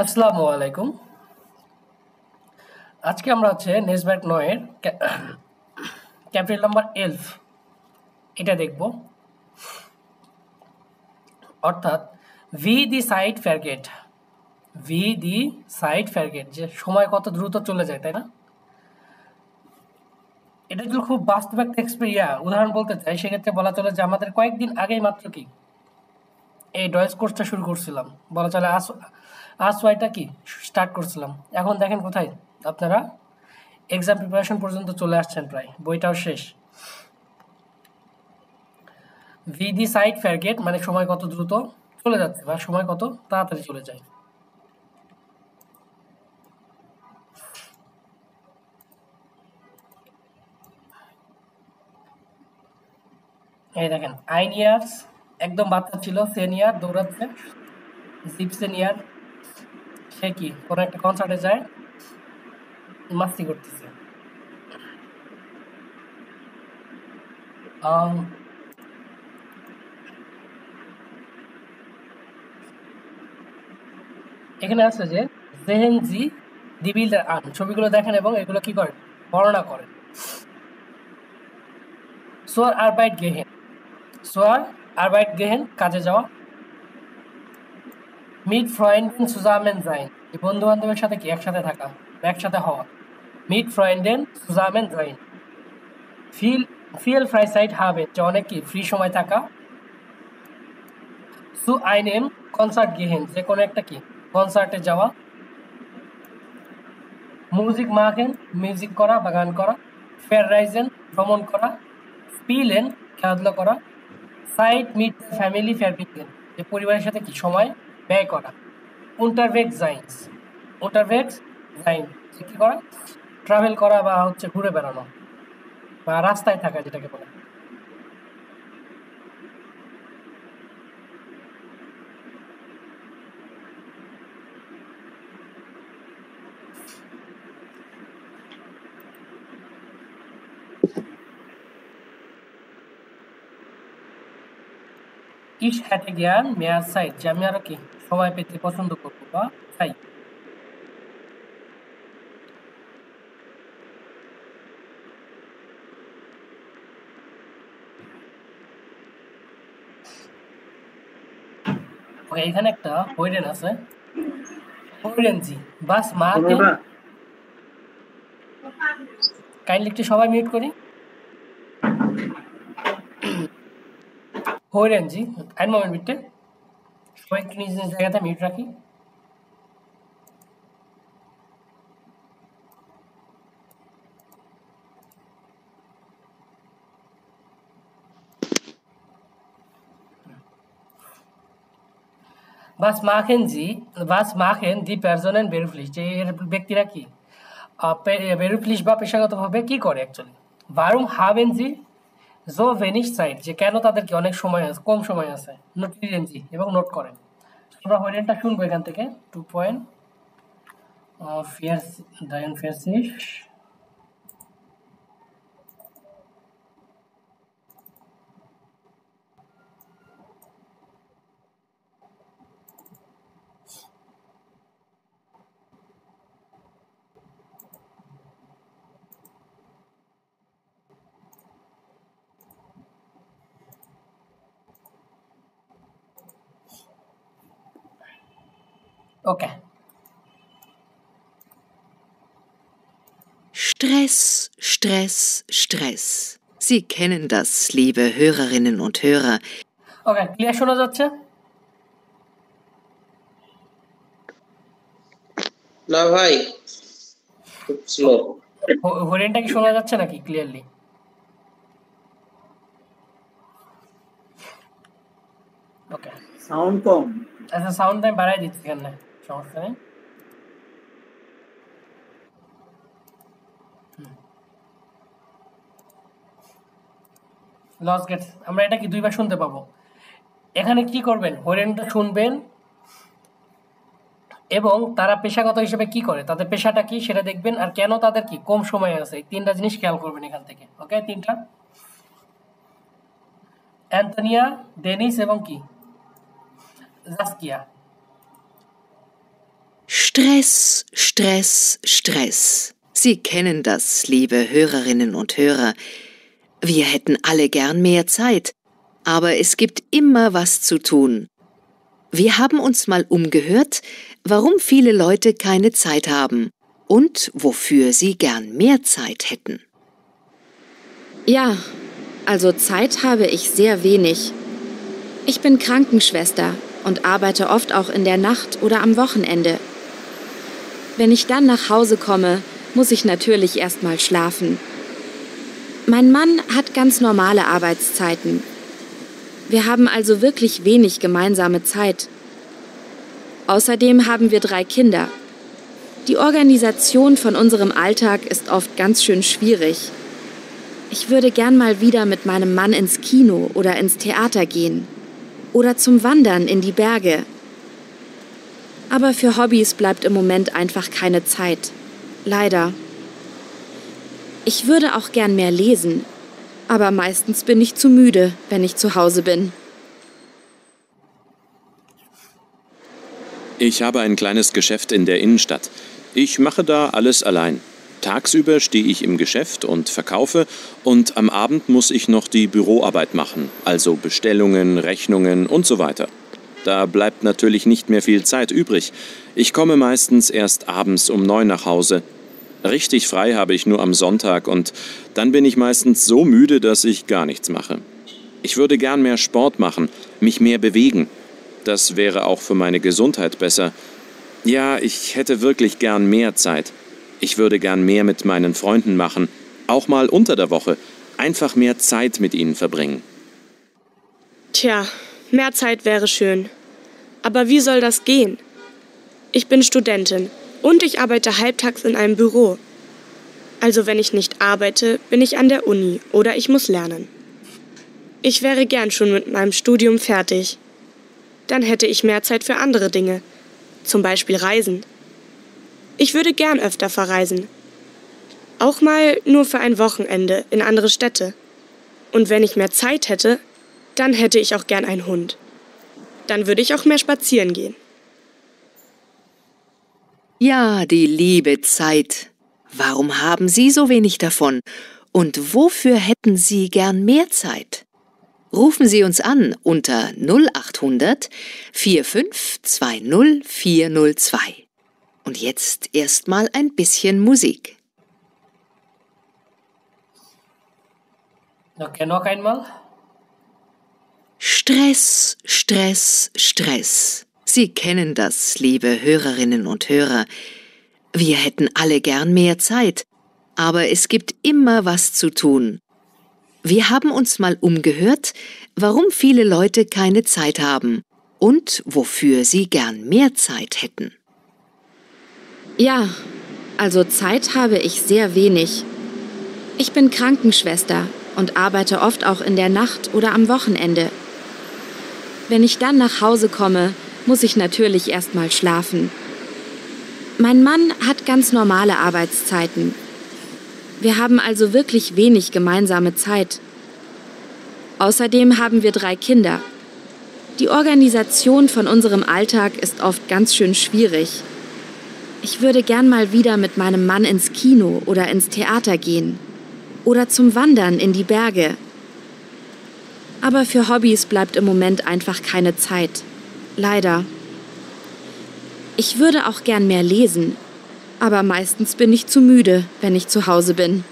আসসালামু আলাইকুম। আজকে আমরা নেসব্যাক ৯ এর ক্যাপিটাল নাম্বার 11 এটা দেখব। অর্থাৎ ভি দি সাইড ফ্যারগেট। ভি দি সাইড ফ্যারগেট যে সময় কত দ্রুত চলে যায়, তাই না? এটা যদি খুব বাস্তব একটা উদাহরণ বলতে চাই, সেক্ষেত্রে বলা চলে যে আমাদের কয়েকদিন আগেই মাত্র কি এই ডয়েস কোর্সটা শুরু করছিলাম। বলা চলে আস ওয়াইটা কি স্টার্ট করছিলাম। এখন দেখেন কোথায় আপনারা এক্সাম প্রিপারেশন পর্যন্ত চলে আসছেন, প্রায় বইটাও শেষ। ভি দি সাইড ফ্যারগেট মানে সময় কত দ্রুত চলে যাচ্ছে বা সময় কত তাড়াতাড়ি চলে যায়। এই দেখেন আইনিয়ার্স একদম বাচ্চা ছিল, সেনিয়ার দৌড়াচ্ছে, জিপ সেনিয়ার সে কি কোনো একটা কনসার্টে যায়, মাস্তি করতেছে। আম, এখানে আছে যে জেহেনজি দিবিল্ডার আন, ছবিগুলো দেখেন এবং এগুলো কি করেন, বর্ণনা করেন। সোয়ার আরবাইট গেহেন, সোয়ার আরবাইট গেহেন কাজে যাওয়া। মিট ফ্রয়েন্ডেন সুজামেন জাইন, বন্ধু বান্ধবের সাথে কি একসাথে থাকা বা একসাথে হওয়া। মিট ফ্রয়েন্ডেন সুজামেন জাইন। ফিল ফিল ফ্রাইসাইড হাবেন যে অনেক কি ফ্রি সময় থাকা। সু আইনেম কনসার্ট গেহেন যে কোনো একটা কি কনসার্টে যাওয়া। মিউজিক মাখেন মিউজিক করা বা গান করা। ফেয়ার রাইজেন ভ্রমণ করা। স্পিলেন খেলাধুলা করা। সাইট মিট ফ্যামিলি ফেয়ারবিকেন যে পরিবারের সাথে কি সময় ব্যয় করা। উন্টারভেক্স জাইন্স, উন্টারভেক্স জাইন যে কি করা, ট্রাভেল করা বা ঘুরে বেড়ানো বা রাস্তায় থাকা যেটাকে বলে। ইস হ্যাটে জ্ঞান মেয়ার সাইড যে আমি আরো কি সময় পেতে পছন্দ করবো বা চাই। ওকে, এখানে একটা হইডেন আছে। হইডেন জি বাস মাকে কোনোটা কাইন্ডলি একটু সবাই মিউট করি। হইডেন জি আইন মোমেন্ট বিটে সবাই একটু নিজ নিজ জায়গাতে মিউট রাখি। বাস মাখেন জি, বাস মাখেন দি পারসন বেরুফলিশ যে এর ব্যক্তিরা কি বেরুফলিশ বা পেশাগতভাবে কি করে অ্যাকচুয়ালি। ভারুম হাবেন জি জো ভেনিশ সাইড যে কেন তাদের কি অনেক সময় আছে, কম সময় আছে। নোটিলেন জি এবং নোট করেন। আমরা হইডেনটা শুনবো এখান থেকে 2 পয়েন্ট ফিয়ার ডায়ন ফিয়ারসিস। ওকে, Stress, Stress, Stress. Sie kennen das, liebe Hörerinnen und Hörer. Okay clear শোনা যাচ্ছে? না ভাই, খুব স্লো। হরিণটা কি শোনা যাচ্ছে নাকি ক্লিয়ারলি? ওকে, সাউন্ড কম। আচ্ছা সাউন্ড আমি বাড়াই দিচ্ছি, এখানে সমস্যা নেই। লস গেটস আমরা এটা কি দুইবার শুনতে পাবো। এখানে কি করবেন, হরিণটা শুনবেন এবং তারা পেশাগত হিসেবে কি করে, তাদের পেশাটা কি সেটা দেখবেন, আর কেন তাদের কি কম সময় আছে, এই তিনটা জিনিস খেয়াল করবেন এখান থেকে। ওকে, তিনটা অ্যান্টনিয়া, ডেনিস এবং কি জাস্কিয়া। Stress, Stress, Stress. Sie kennen das, liebe Hörerinnen und Hörer. Wir hätten alle gern mehr Zeit, aber es gibt immer was zu tun. Wir haben uns mal umgehört, warum viele Leute keine Zeit haben und wofür sie gern mehr Zeit hätten. Ja, also Zeit habe ich sehr wenig. Ich bin Krankenschwester und arbeite oft auch in der Nacht oder am Wochenende. Wenn ich dann nach Hause komme, muss ich natürlich erst mal schlafen. Mein Mann hat ganz normale Arbeitszeiten. Wir haben also wirklich wenig gemeinsame Zeit. Außerdem haben wir 3 Kinder. Die Organisation von unserem Alltag ist oft ganz schön schwierig. Ich würde gern mal wieder mit meinem Mann ins Kino oder ins Theater gehen. Oder zum Wandern in die Berge. Aber für Hobbys bleibt im Moment einfach keine Zeit. Leider. Ich würde auch gern mehr lesen. Aber meistens bin ich zu müde, wenn ich zu Hause bin. Ich habe ein kleines Geschäft in der Innenstadt. Ich mache da alles allein. Tagsüber stehe ich im Geschäft und verkaufe und am Abend muss ich noch die Büroarbeit machen, also Bestellungen, Rechnungen und so weiter. Da bleibt natürlich nicht mehr viel Zeit übrig. Ich komme meistens erst abends um 9 nach Hause. Richtig frei habe ich nur am Sonntag und dann bin ich meistens so müde, dass ich gar nichts mache. Ich würde gern mehr Sport machen, mich mehr bewegen. Das wäre auch für meine Gesundheit besser. Ja, ich hätte wirklich gern mehr Zeit. Ich würde gern mehr mit meinen Freunden machen, auch mal unter der Woche. Einfach mehr Zeit mit ihnen verbringen. Tja, mehr Zeit wäre schön. Aber wie soll das gehen? Ich bin Studentin und ich arbeite halbtags in einem Büro. Also wenn ich nicht arbeite, bin ich an der Uni oder ich muss lernen. Ich wäre gern schon mit meinem Studium fertig. Dann hätte ich mehr Zeit für andere Dinge, zum Beispiel Reisen. Ich würde gern öfter verreisen. Auch mal nur für ein Wochenende in andere Städte. Und wenn ich mehr Zeit hätte, dann hätte ich auch gern einen Hund. Dann würde ich auch mehr spazieren gehen. Ja, die liebe Zeit. Warum haben Sie so wenig davon? Und wofür hätten Sie gern mehr Zeit? Rufen Sie uns an unter 0800 4520 402. Und jetzt erstmal ein bisschen Musik. Okay, noch einmal. Stress, Stress, Stress. Sie kennen das, liebe Hörerinnen und Hörer. Wir hätten alle gern mehr Zeit, aber es gibt immer was zu tun. Wir haben uns mal umgehört, warum viele Leute keine Zeit haben und wofür sie gern mehr Zeit hätten. Ja, also Zeit habe ich sehr wenig. Ich bin Krankenschwester und arbeite oft auch in der Nacht oder am Wochenende. Wenn ich dann nach Hause komme, muss ich natürlich erst mal schlafen. Mein Mann hat ganz normale Arbeitszeiten. Wir haben also wirklich wenig gemeinsame Zeit. Außerdem haben wir 3 Kinder. Die Organisation von unserem Alltag ist oft ganz schön schwierig. Ich würde gern mal wieder mit meinem Mann ins Kino oder ins Theater gehen. Oder zum Wandern in die Berge. Aber für Hobbys bleibt im Moment einfach keine Zeit. Leider. Ich würde auch gern mehr lesen. Aber meistens bin ich zu müde, wenn ich zu Hause bin.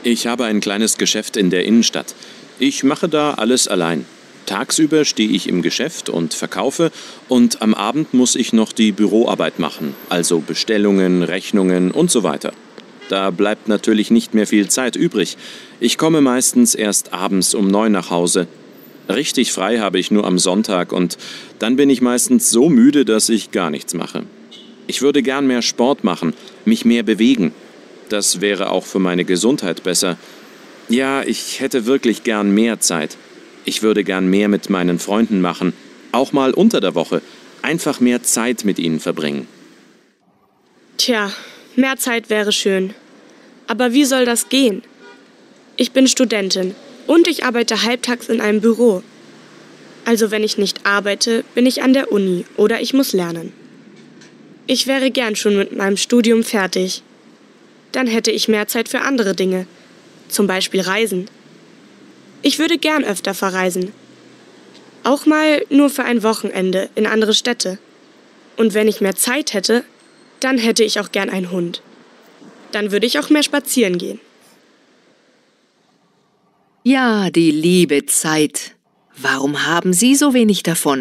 Ich habe ein kleines Geschäft in der Innenstadt. Ich mache da alles allein. Tagsüber stehe ich im Geschäft und verkaufe und am Abend muss ich noch die Büroarbeit machen, also Bestellungen, Rechnungen und so weiter. Da bleibt natürlich nicht mehr viel Zeit übrig. Ich komme meistens erst abends um 9 nach Hause. Richtig frei habe ich nur am Sonntag und dann bin ich meistens so müde, dass ich gar nichts mache. Ich würde gern mehr Sport machen, mich mehr bewegen. Das wäre auch für meine Gesundheit besser. Ja, ich hätte wirklich gern mehr Zeit. Ich würde gern mehr mit meinen Freunden machen, auch mal unter der Woche. Einfach mehr Zeit mit ihnen verbringen. Tja, mehr Zeit wäre schön. Aber wie soll das gehen? Ich bin Studentin und ich arbeite halbtags in einem Büro. Also wenn ich nicht arbeite, bin ich an der Uni oder ich muss lernen. Ich wäre gern schon mit meinem Studium fertig. Dann hätte ich mehr Zeit für andere Dinge, zum Beispiel Reisen. Ich würde gern öfter verreisen. Auch mal nur für ein Wochenende in andere Städte. Und wenn ich mehr Zeit hätte, dann hätte ich auch gern einen Hund. Dann würde ich auch mehr spazieren gehen. Ja, die liebe Zeit. Warum haben Sie so wenig davon?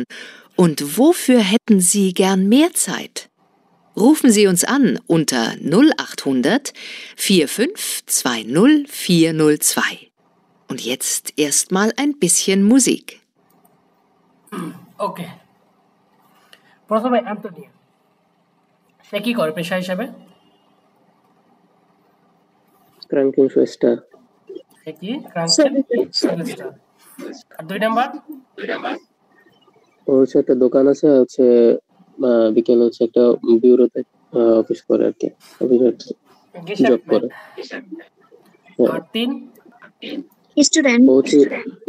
Und wofür hätten Sie gern mehr Zeit? Rufen Sie uns an unter 0800 4520 402. Und jetzt erstmal ein bisschen Musik. ওকে, প্রথমে Antonio, সে কি করে পেশা হিসেবে? ক্রাঙ্কেনশোয়েস্টার। সে কি ক্রাঙ্কেনশোয়েস্টার। আর 2 number? ওর হচ্ছে একটা দোকান আছে, হচ্ছে বিকেলে হচ্ছে একটা বিউরোতে অফিস করে আর কি, অফিসে জব করে। আর 3? স্টুডেন্ট। ও হচ্ছে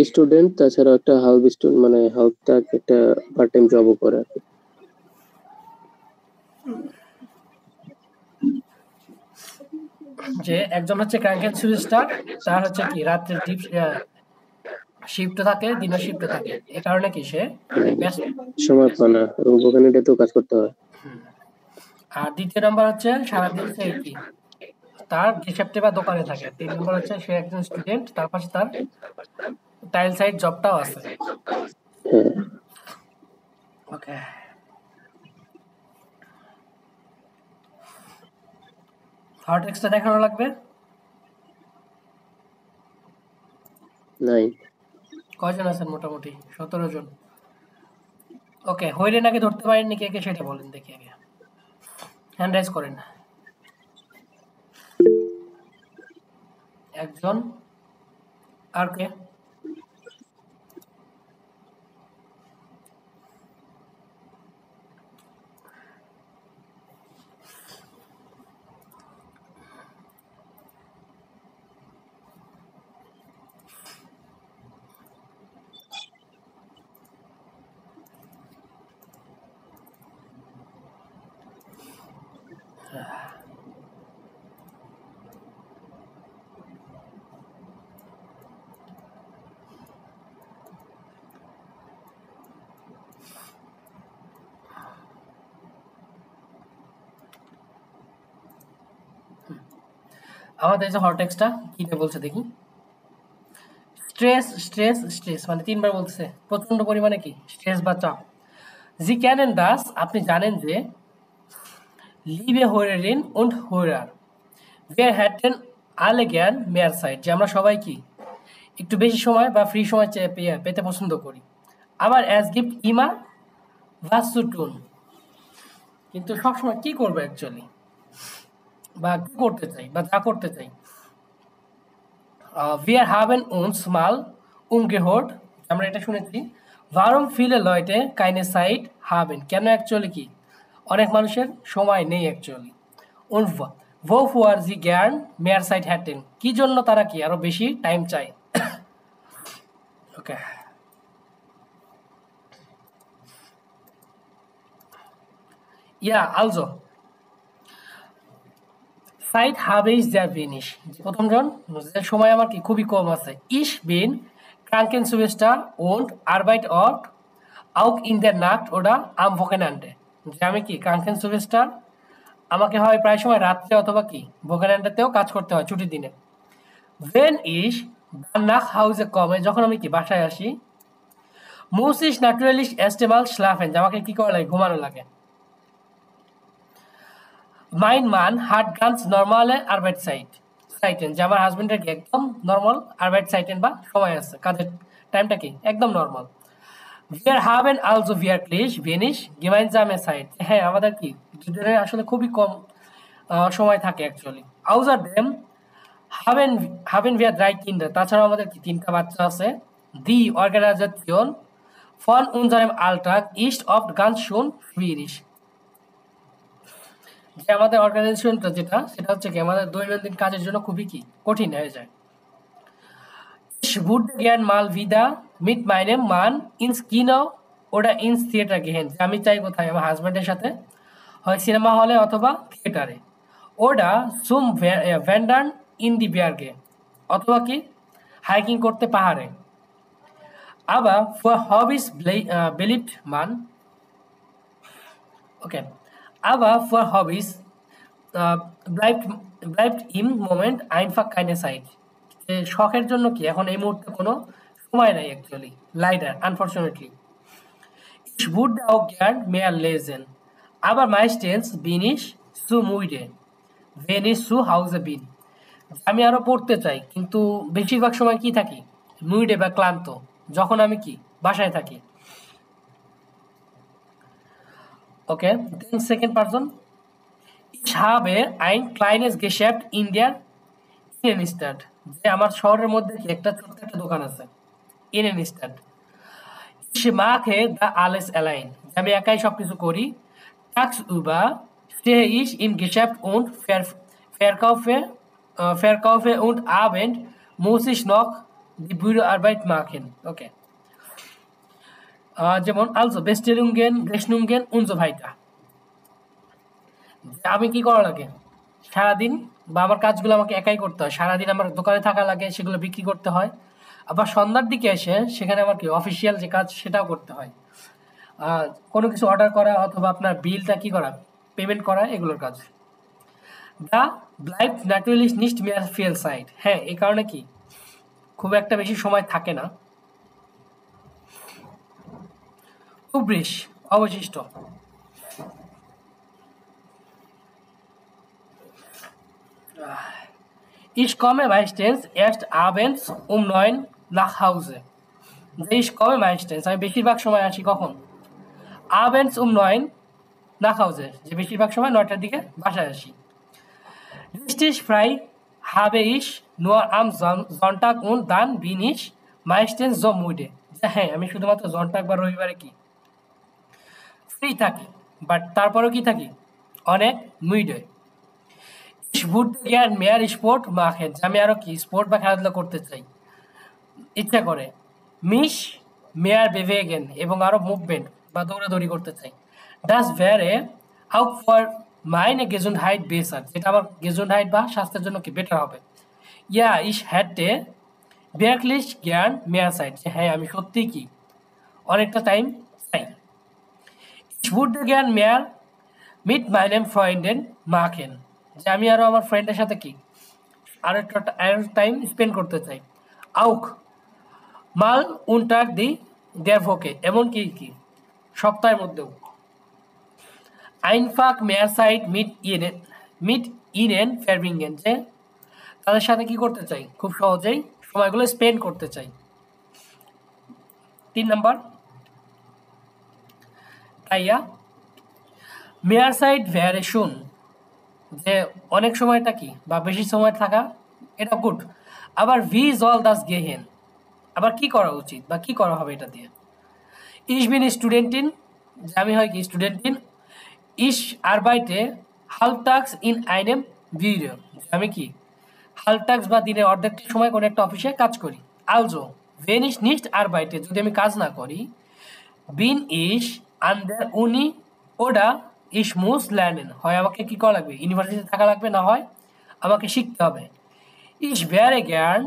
স্টুডেন্ট, তাছাড়া একটা হেল্প স্টুডেন্ট, মানে হেল্প টাক একটা পার্ট টাইম জবও করে আর কি। যে একজন হচ্ছে ক্রাঙ্কেনশোয়েস্টার, তার হচ্ছে কি রাত্রে শিফট থাকে, দিনের শিফট থাকে, এই কারণে কি সে সময় পায় না, ওখানেটাতেও কাজ করতে হয়। আর দ্বিতীয় নাম্বার হচ্ছে সারাদিন সে কি তার গিফটে বা দোকানে থাকে। 3 নম্বর হচ্ছে সে একজন স্টুডেন্ট, তার পাশে তার টাইল সাইড জবটাও আছে। ওকে, হট টেক্সটটা দেখানো লাগবে। নাই, কয়জন আছেন? মোটামুটি 17 জন। ওকে, হইরে নাকি ধরতে পারেননি কে কে সেটা বলেন দেখি আগে, হ্যান্ড রাইজ করেন। একজন, আর কে? আমাদের যে হট টেক্সটটা কি বলছে দেখি। স্ট্রেস স্ট্রেস স্ট্রেস মানে 3 বার বলতেছে, প্রচন্ড পরিমাণে কি স্ট্রেস বা চাপ। জি ক্যানেন দাস, আপনি জানেন যে লিবে হোয়ারেরিন und হোয়ারার wir hätten alle gern mehr Zeit, যে আমরা সবাই কি একটু বেশি সময় বা ফ্রি সময় পেতে পছন্দ করি। আবার অ্যাজ গিফট ইমা was zu tun, কিন্তু সবসময় কি করবো অ্যাকচুয়ালি, বা কি করতে চাই বা যা করতে চাই। wir haben uns mal umgehört, আমরা এটা শুনেছি। warum viele Leute keine Zeit haben, কেন অ্যাকচুয়ালি কি অনেক মানুষের সময় নেই actually. und wofür sie gern mehr Zeit hätten, কি জন্য তারা কি আরো বেশি টাইম চায়। ওকে, ja also Zeit habe ich sehr wenig, প্রথম জন সময় আমার কি খুবই কম আছে। ich bin Krankenschwester und arbeite oft auch in der Nacht oder am Wochenende, যে আমি কি Krankenschwester, আমাকে হয় প্রায় সময় রাত্রে অথবা কি Wochenendeতেও কাজ করতে হয় ছুটির দিনে। wenn ich dann nach Hause komme, যখন আমি কি বাসায় আসি, muss ich natürlich erst einmal schlafen, যে আমাকে কি করা লাগে, ঘুমানো লাগে। mein Mann hat ganz normale Arbeitszeiten, যে আমার হাজবেন্ডের কি একদম নরমাল Arbeitszeiten বা সময় আছে, কাজের টাইমটা কি একদম normal. wir haben also wirklich wenig gemeinsame Zeit, হ্যাঁ আমাদের কি দুজনের আসলে খুবই কম সময় থাকে actually. außerdem haben wir 3 Kinder, তাছাড়া আমাদের কি 3টা বাচ্চা আছে। die Organisation von unserem Alltag ist oft ganz schön schwierig, যে আমাদের অর্গানাইজেশনটা যেটা সেটা হচ্ছে কি আমাদের দৈনন্দিন কাজের জন্য খুবই কি কঠিন হয়ে যায়। Ich würde gern mal wieder mit meinem Mann ins Kino oder ins Theater gehen. আমি চাই কোথায় আমার হাজবেন্ডের সাথে হয় সিনেমা হলে অথবা থিয়েটারে। ওটা zum wandern in die Berge অথবা কি হাইকিং করতে পাহাড়ে। Aber für Hobbys beliebt man okay aber für Hobbys bleibt im Moment einfach keine Zeit শখের জন্য কি এখন এই মুহূর্তে কোনো সময় নাই actually lidar unfortunately ich würde auch gern mehr lesen aber meistens bin ich zu müde wenn ich zu Hause bin আমি আরো পড়তে চাই কিন্তু বেশিরভাগ সময় কি থাকি মুইডে বা ক্লান্ত যখন আমি কি বাসায় থাকি okay then second person ich habe ein kleines Geschäft in der Innenstadt যে আমার শহরের মধ্যে কি একটা ছোট্ট একটা দোকান আছে Innenstadt ich mache da alles allein আমি একাই সবকিছু করি tagsüber stehe ich im Geschäft und verkaufe und abend muss ich noch die Büroarbeit machen okay যেমন also Bestellungen und so weiter আমি কি করা লাগে সারাদিন বা আমার কাজগুলো আমাকে একাই করতে হয় সারাদিন আমার দোকানে থাকা লাগে সেগুলো বিক্রি করতে হয় আবার সন্ধ্যার দিকে এসে সেখানে আমার কি অফিসিয়াল যে কাজ সেটাও করতে হয় কোনো কিছু অর্ডার করা অথবা আপনার বিলটা কি করা পেমেন্ট করা এগুলোর কাজ দা bleibt natürlich nicht mehr viel Zeit হ্যাঁ এই কারণে কি খুব একটা বেশি সময় থাকে না übrig অবশিষ্ট Ich komme meistens erst abends um 9 nach Hause. Ich komme meistens, আমি বেশিরভাগ সময় আসি কখন abends um 9 nach Hause যে বেশিরভাগ সময় 9টার দিকে বাসায় আসি Richtig frei habe ich nur am Sonntag und dann bin ich meistens so müde. হ্যাঁ আমি শুধুমাত্র সন্টাগ বা রবিবারে কি ফ্রি থাকি বাট তারপরেও কি থাকি অনেক müde. Ich würde gern mehr Sport machen আমি আরো কি স্পোর্ট বা খেলাধুলা করতে চাই ইচ্ছা করে mich mehr bewegen এবং আরো মুভমেন্ট বা দৌড়াদৌড়ি করতে চাই das wäre auch für meine Gesundheit besser যেটা আমার Gesundheit বা স্বাস্থ্যের জন্য কি বেটার হবে ja ich hätte wirklich gern mehr Zeit হ্যাঁ আমি সত্যি কি অনেকটা টাইম চাই ich würde gern mehr mit meinen Freunden machen যে আমি আরো আমার ফ্রেন্ডের সাথে কি আরো টাইম স্পেন্ড করতে চাই auch mal unter der Woche এমন কি কি সপ্তাহের মধ্যেও einfach mehr Zeit mit ihnen verbringen যে তাদের সাথে কি করতে চাই খুব সহজেই সময়গুলো স্পেন্ড করতে চাই 3 number তাইয়া mehr Zeit wäre schön যে অনেক সময়টা কি বা বেশি সময় থাকা এটা গুড আবার wie soll das gehen আবার কি করা উচিত বা কি করা হবে এটা দিয়ে ich bin Studentin আমি হয় কি স্টুডেন্টিন ich arbeite halbtags in einem Büro আমি কি halbtags বা দিনের অর্ধেক সময় কোনো একটা অফিসে কাজ করি also wenn ich nicht arbeite যদি আমি কাজ না করি bin ich an der Uni oder ich muss lernen হয় আমাকে কি করা লাগবে ইউনিভার্সিটিতে থাকা লাগবে না হয় আমাকে শিখতে হবে ich wäre gern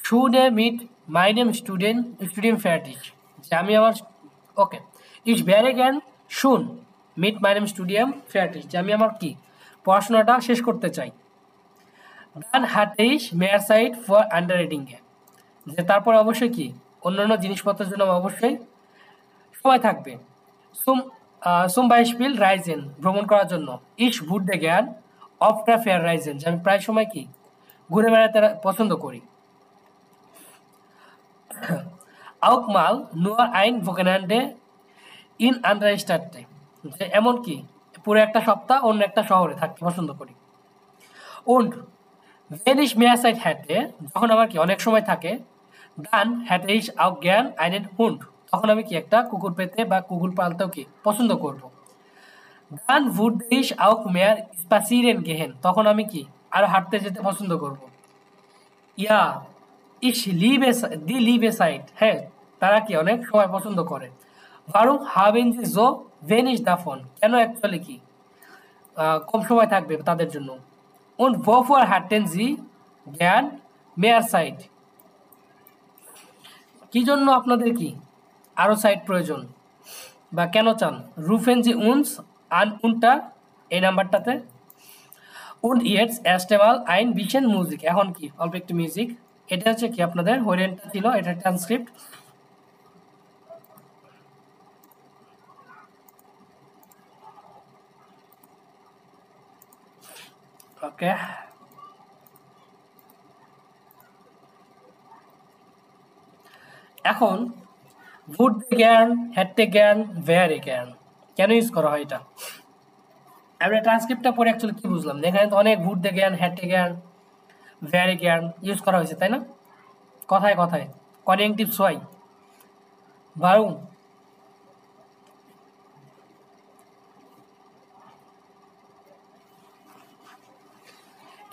Schule mit meinem Studium fertig যে আমি আমার ওকে ich wäre gern schon mit meinem Studium fertig যে আমি আমার কি পড়াশোনাটা শেষ করতে চাই dann hatte ich mehr Zeit for underreading যে তারপর অবশ্যই কি অন্যান্য জিনিসপত্রের জন্য অবশ্যই সময় থাকবে zum Beispiel Reisen ভ্রমণ করার জন্য ich würde gern öfter verreisen যে আমি প্রায় সময় কি ঘুরে বেড়াতে পছন্দ করি auch mal nur ein Wochenende in anderer Stadt যে এমন কি পুরো একটা সপ্তাহ অন্য একটা শহরে থাকতে পছন্দ করি und wenn ich mehr Zeit hätte যখন আমার কি অনেক সময় থাকে dann hätte ich auch gern einen Hund তখন আমি কি একটা কুকুর পেতে বা কুকুর পালতেও কি পছন্দ করব dann würde ich auch mehr spazieren gehen তখন আমি কি আরো হাঁটতে যেতে পছন্দ করব ja ইস লিভ এ দি লিভ এ সাইড, হ্যাঁ তারা কি অনেক সময় পছন্দ করে। ভারুম হাবেন যে জো ভেনিশ দাফন, কেন অ্যাকচুয়ালি কি কম সময় থাকবে তাদের জন্য। und wovor hatten sie gern mehr Zeit, কি জন্য আপনাদের কি আরো সাইট প্রয়োজন বা কেন চান। রুফেন জি উনস আন উনটা এই নাম্বারটাতে und jetzt erst einmal ein bisschen Musik, এখন কি অল্প একটু মিউজিক। এটা হচ্ছে কি আপনাদের হোরেনটা ছিল, এটা ট্রান্সক্রিপ্ট। ওকে, এখন would gern, hätte gern, wäre gern কেন ইউজ করা হয় এটা। আমরা ট্রান্সক্রিপ্টটা পড়ে অ্যাকচুয়ালি কি বুঝলাম, এখানে তো অনেক would gern, hätte gern, wäre gern use করা হয়েছে তাই না, কথায় কথায় কনজাংটিভ সোয়াই। Warum?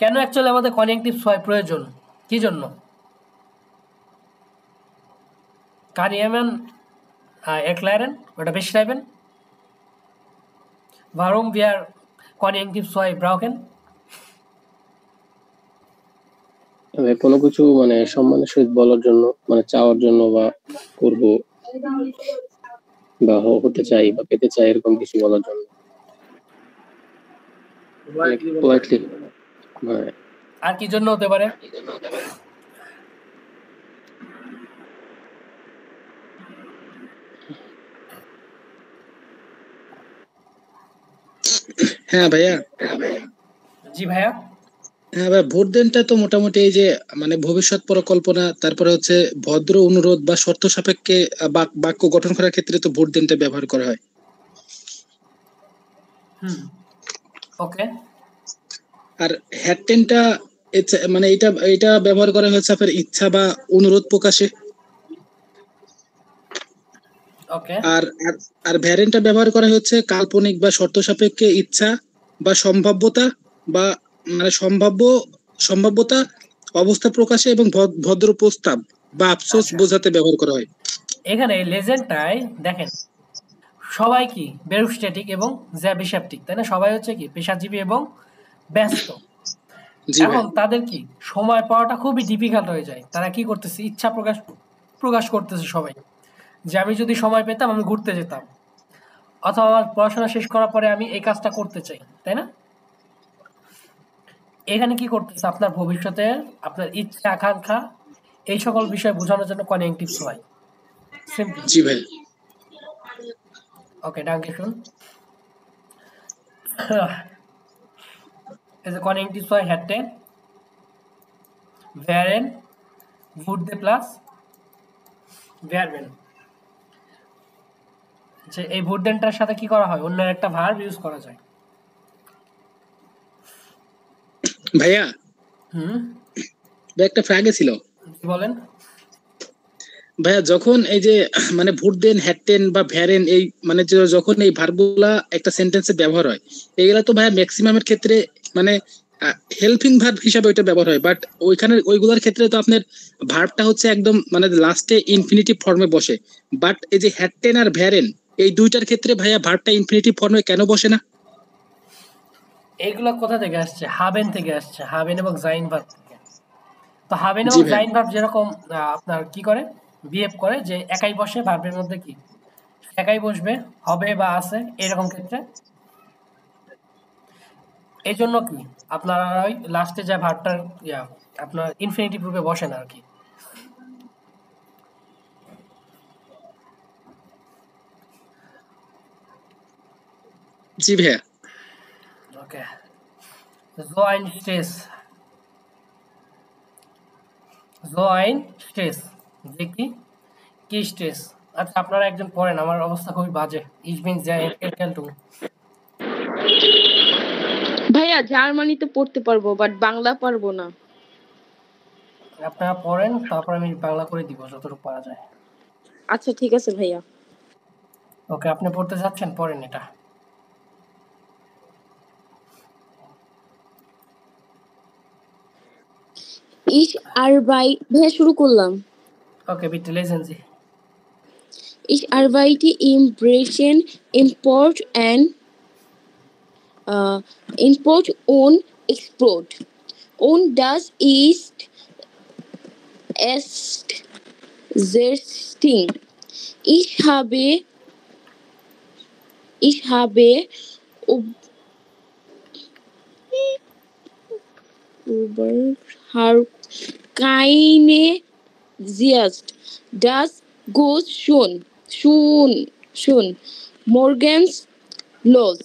কেন অ্যাকচুয়ালি আমাদের কনজাংটিভ সোয়াই প্রয়োজন, কি জন্য। Kann jemand erklären oder beschreiben, warum wir Konjunktiv 2 brauchen? কোনো কিছু মানে সম্মানের সহিত বলার জন্য, মানে চাওয়ার জন্য বা করব বা হতে চাই বা পেতে চাই এরকম কিছু বলার জন্য। পোলাইটলি। আর কি জন্য হতে পারে। হ্যাঁ ভাইয়া। জি ভাইয়া। হ্যাঁ ভাই, ভোট দেনটা তো মোটামুটি এই যে মানে ভবিষ্যৎ পরিকল্পনা, তারপরে হচ্ছে ভদ্র অনুরোধ বা শর্ত সাপেক্ষে বাক্য গঠন করার ক্ষেত্রে তো ভোট দেনটা ব্যবহার করা হয়। ওকে। আর হ্যাটেনটা মানে এটা ব্যবহার করা হয়েছে আপনার ইচ্ছা বা অনুরোধ প্রকাশে। ওকে। আর আর ভ্যারেন্টটা ব্যবহার করা হচ্ছে কাল্পনিক বা শর্ত সাপেক্ষে ইচ্ছা বা সম্ভাব্যতা বা মানে সম্ভাব্যতা অবস্থা প্রকাশে এবং ভদ্র প্রস্তাব বা আফসোস বোঝাতে ব্যবহার করা হয়। এখানে লেজেন্ডটায় দেখেন সবাই কি বেরুস্ট্যাটিক এবং জ্যাবিস্যাপটিক তাই না, সবাই হচ্ছে কি পেশাজীবী এবং ব্যস্ত। এখন তাদের কি সময় পাওয়াটা খুবই ডিফিকাল্ট হয়ে যায়, তারা কি করতেছে ইচ্ছা প্রকাশ করতেছে সবাই, যে আমি যদি সময় পেতাম আমি ঘুরতে যেতাম, অথবা আমার পড়াশোনা শেষ করার পরে আমি এই কাজটা করতে চাই তাই না। এখানে কি করতেছে আপনার ভবিষ্যতে আপনার ইচ্ছা আকাঙ্ক্ষা এই সকল বিষয় বোঝানোর জন্য কনজাংটিভ হয় সিম্পল। জি ভাই। ওকে, danke schön. Also Konjunktiv 2 hätte, wären, würde plus wären। যে এই ভুডেনটার সাথে কি করা হয়, অন্য একটা ভার্ব ইউজ করা যায়। ভাইয়া একটা ফ্র্যাগে ছিল, বলেন ভাইয়া। যখন এই যে মানে ভোট দেন, হ্যাটেন বা ভ্যারেন, এই মানে যখন এই ভার্বগুলা একটা সেন্টেন্সে ব্যবহার হয়, এইগুলা তো ভাইয়া ম্যাক্সিমামের ক্ষেত্রে মানে হেল্পিং ভার্ব হিসাবে ওইটা ব্যবহার হয়। বাট ওইগুলোর ক্ষেত্রে তো আপনার ভার্বটা হচ্ছে একদম মানে লাস্টে ইনফিনিটিভ ফর্মে বসে। বাট এই যে হ্যাটেন আর ভ্যারেন এই দুইটার ক্ষেত্রে ভাইয়া ভার্বটা ইনফিনিটিভ ফর্মে কেন বসে না? এইগুলো কোথা থেকে আসছে, হাবেন থেকে আসছে, হাবেন এবং জাইন ভার্ব থেকে। তো হাবেন এবং জাইন ভার্ব যেরকম আপনার কি করে বিহেভ করে, যে একাই বসে ভার্বের মধ্যে কি একাই বসবে, হবে বা আছে এরকম ক্ষেত্রে। এই জন্য কি আপনার ওই লাস্টে যে ভার্বটার আপনার ইনফিনিটিভ রূপে বসে না আর কি। জি ভাইয়া। ওকে, so ein Stress, so ein Stress, যে কি স্ট্রেস। আচ্ছা আপনারা একজন পড়েন, আমার অবস্থা খুবই বাজে। Ich bin sehr Erkältung। ভাইয়া জার্মানিতে পড়তে পারবো, বাট বাংলা পারবো না। আপনারা পড়েন, তারপর আমি বাংলা করে দিব যতটুকু পারা যায়। আচ্ছা ঠিক আছে ভাইয়া। ওকে, আপনি পড়তে যাচ্ছেন, পড়েন এটা। Ich ভাইয়া শুরু করলাম। ওকে, bitte lesen Sie. Ich arbeite im Brechen Import und Export. Und das ist sehr. Ich habe überhaupt keine Sicht. Das geht schon morgens los.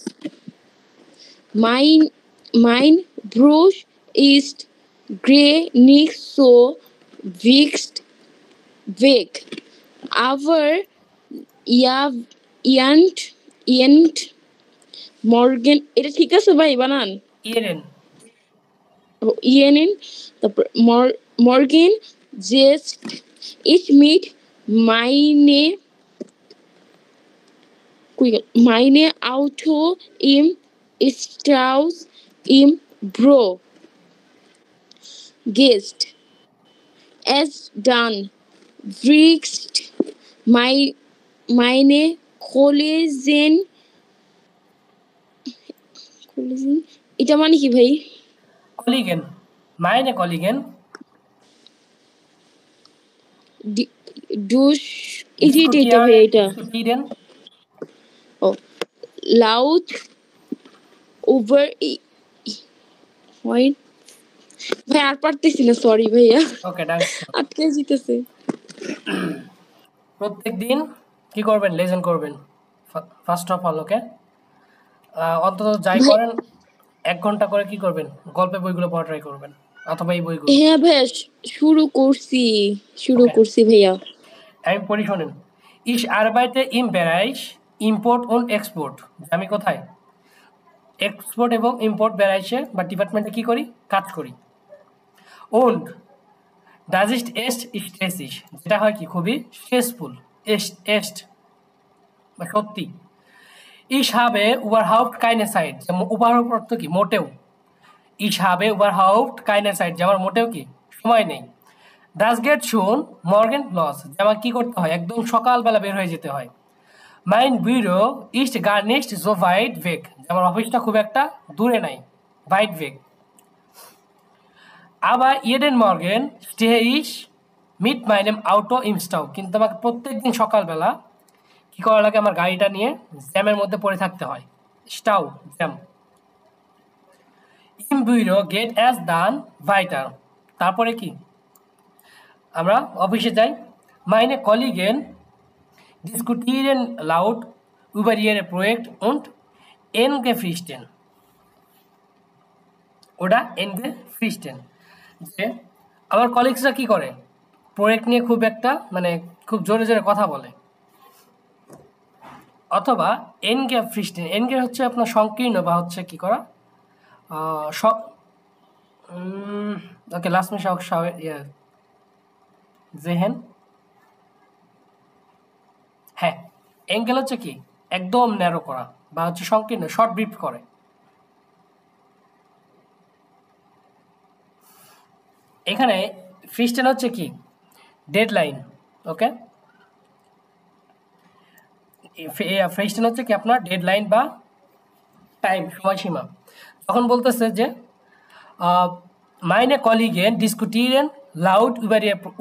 Mein Bruch ist grey, nicht so wächst weg. Aber ja, Ient morgen, এটা ঠিক আছে ভাই বানান? Ihren. Ienen, তারপর morgen just ich mit meine Auto im Strauß im Bro Gest. Es dann wächst meine Kollegen. এটা মানে কি ভাই? Kollegen. Meine Kollegen. এটা ভাই এটা Diskutieren. Laut over ভাই আর পারতেছি না, সরি ভাইয়া। ওকে, ডান্স। আটকে জিতেছে। প্রত্যেকদিন কি করবেন? লেসন করবেন ফার্স্ট অফ অল। ওকে, অন্তত যাই করেন 1 ঘন্টা করে কি করবেন? গল্পের বইগুলো পড়া ট্রাই করবেন, অথবা এই বইগুলো। হ্যাঁ ভাইয়া শুরু করছি ভাইয়া। আমি পড়ি, শোনেন। Ich arbeite im Bereich Import und Export. আমি কোথায়? এক্সপোর্ট এবং ইম্পোর্ট বেরাইসে বা ডিপার্টমেন্টে কি করি? কাজ করি। Und das ist echt stressig, যেটা হয় কি খুবই স্ট্রেসফুল। echt বা সত্যি। Ich habe überhaupt keine Zeit, überhaupt অর্থ কি? মোটেও। Ich habe überhaupt keine Zeit, যে আমার মোটেও কি সময় নেই। Das geht schon morgen los, যে আমার কি করতে হয়? একদম সকালবেলা বের হয়ে যেতে হয়। Mein Büro ist gar nicht so weit weg, যে আমার অফিসটা খুব একটা দূরে নাই, weit weg. Aber jeden Morgen stehe ich mit meinem Auto im Stau, কিন্তু আমাকে প্রত্যেকদিন সকালবেলা কি করা লাগে? আমার গাড়িটা নিয়ে জ্যামের মধ্যে পড়ে থাকতে হয়। স্টাউ, jam. Im Büro geht es dann weiter, তারপরে কি? আমরা অফিসে যাই। Meine Kollegen diskutieren laut über ihre Projekt und Engefristen. ওটা Engefristen, যে আমার কলিগসরা কি করে? প্রজেক্ট নিয়ে খুব একটা মানে খুব জোরে জোরে কথা বলে। অথবা Engefristen, এনগে হচ্ছে আপনার সংকীর্ণ বা হচ্ছে কি করা। ওকে, লাস্ট মিশ জেহেন। হ্যাঁ, এঙ্গেল হচ্ছে কি একদম ন্যারো করা বা হচ্ছে সংকীর্ণ, শর্ট ব্রিফ করে। এখানে ফ্রিস্টেন হচ্ছে কি ডেডলাইন। ওকে, ফ্রিস্টেন হচ্ছে কি আপনার ডেডলাইন বা টাইম, সময়সীমা। তখন বলতেছে যে মাইনে কলিগেন ডিসকutieren লাউড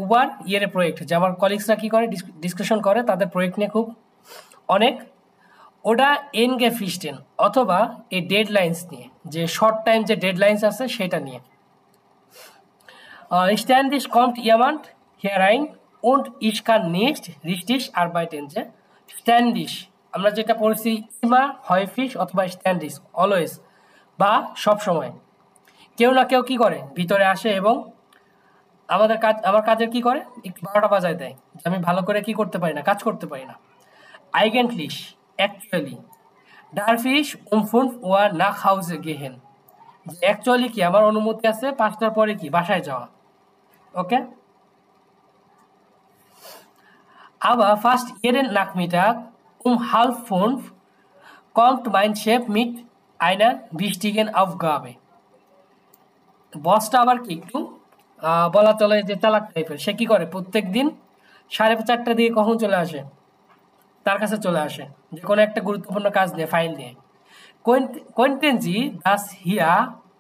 উবার ইয়ের প্রজেক্ট, যে আমার কলিগসরা কী করে? ডিসকাশন করে তাদের প্রজেক্ট নিয়ে খুব অনেক। ওটা Engefristen অথবা এই ডেডলাইন্স নিয়ে, যে শর্ট টাইম যে ডেডলাইন্স আছে সেটা নিয়ে। Ständig kommt jemand herein und ich kann nicht richtig arbeiten, যে স্ট্যান্ডিশ আমরা যেটা পড়ছি ইমা, häufig অথবা স্ট্যান্ডিশ, অলওয়েজ বা সবসময়। কেউ না কেউ কি করে? ভিতরে আসে এবং আমার কাজের কি করে? 12টা বাজায় দেয়, যে আমি ভালো করে কি করতে পারি না, কাজ করতে পারি না। Eigentlich, actually, darf ich um 5 Uhr nach Hause gehen, যে অ্যাকচুয়ালি কি আমার অনুমতি আছে 5টার পরে কি বাসায় যাওয়া। ওকে, aber fast jeden Nachmittag um 4:30 kommt mein Chef mit einer wichtigen Aufgabe. বসটা আবার কি একটু বলা চলে যে চালাক টাইপের। সে কি করে প্রত্যেক দিন 4:30টার দিকে কখন চলে আসে, তার কাছে চলে আসে যে কোনো একটা গুরুত্বপূর্ণ কাজ নিয়ে, ফাইল নিয়ে। কোয়েন্টেন্সি দাস হিয়া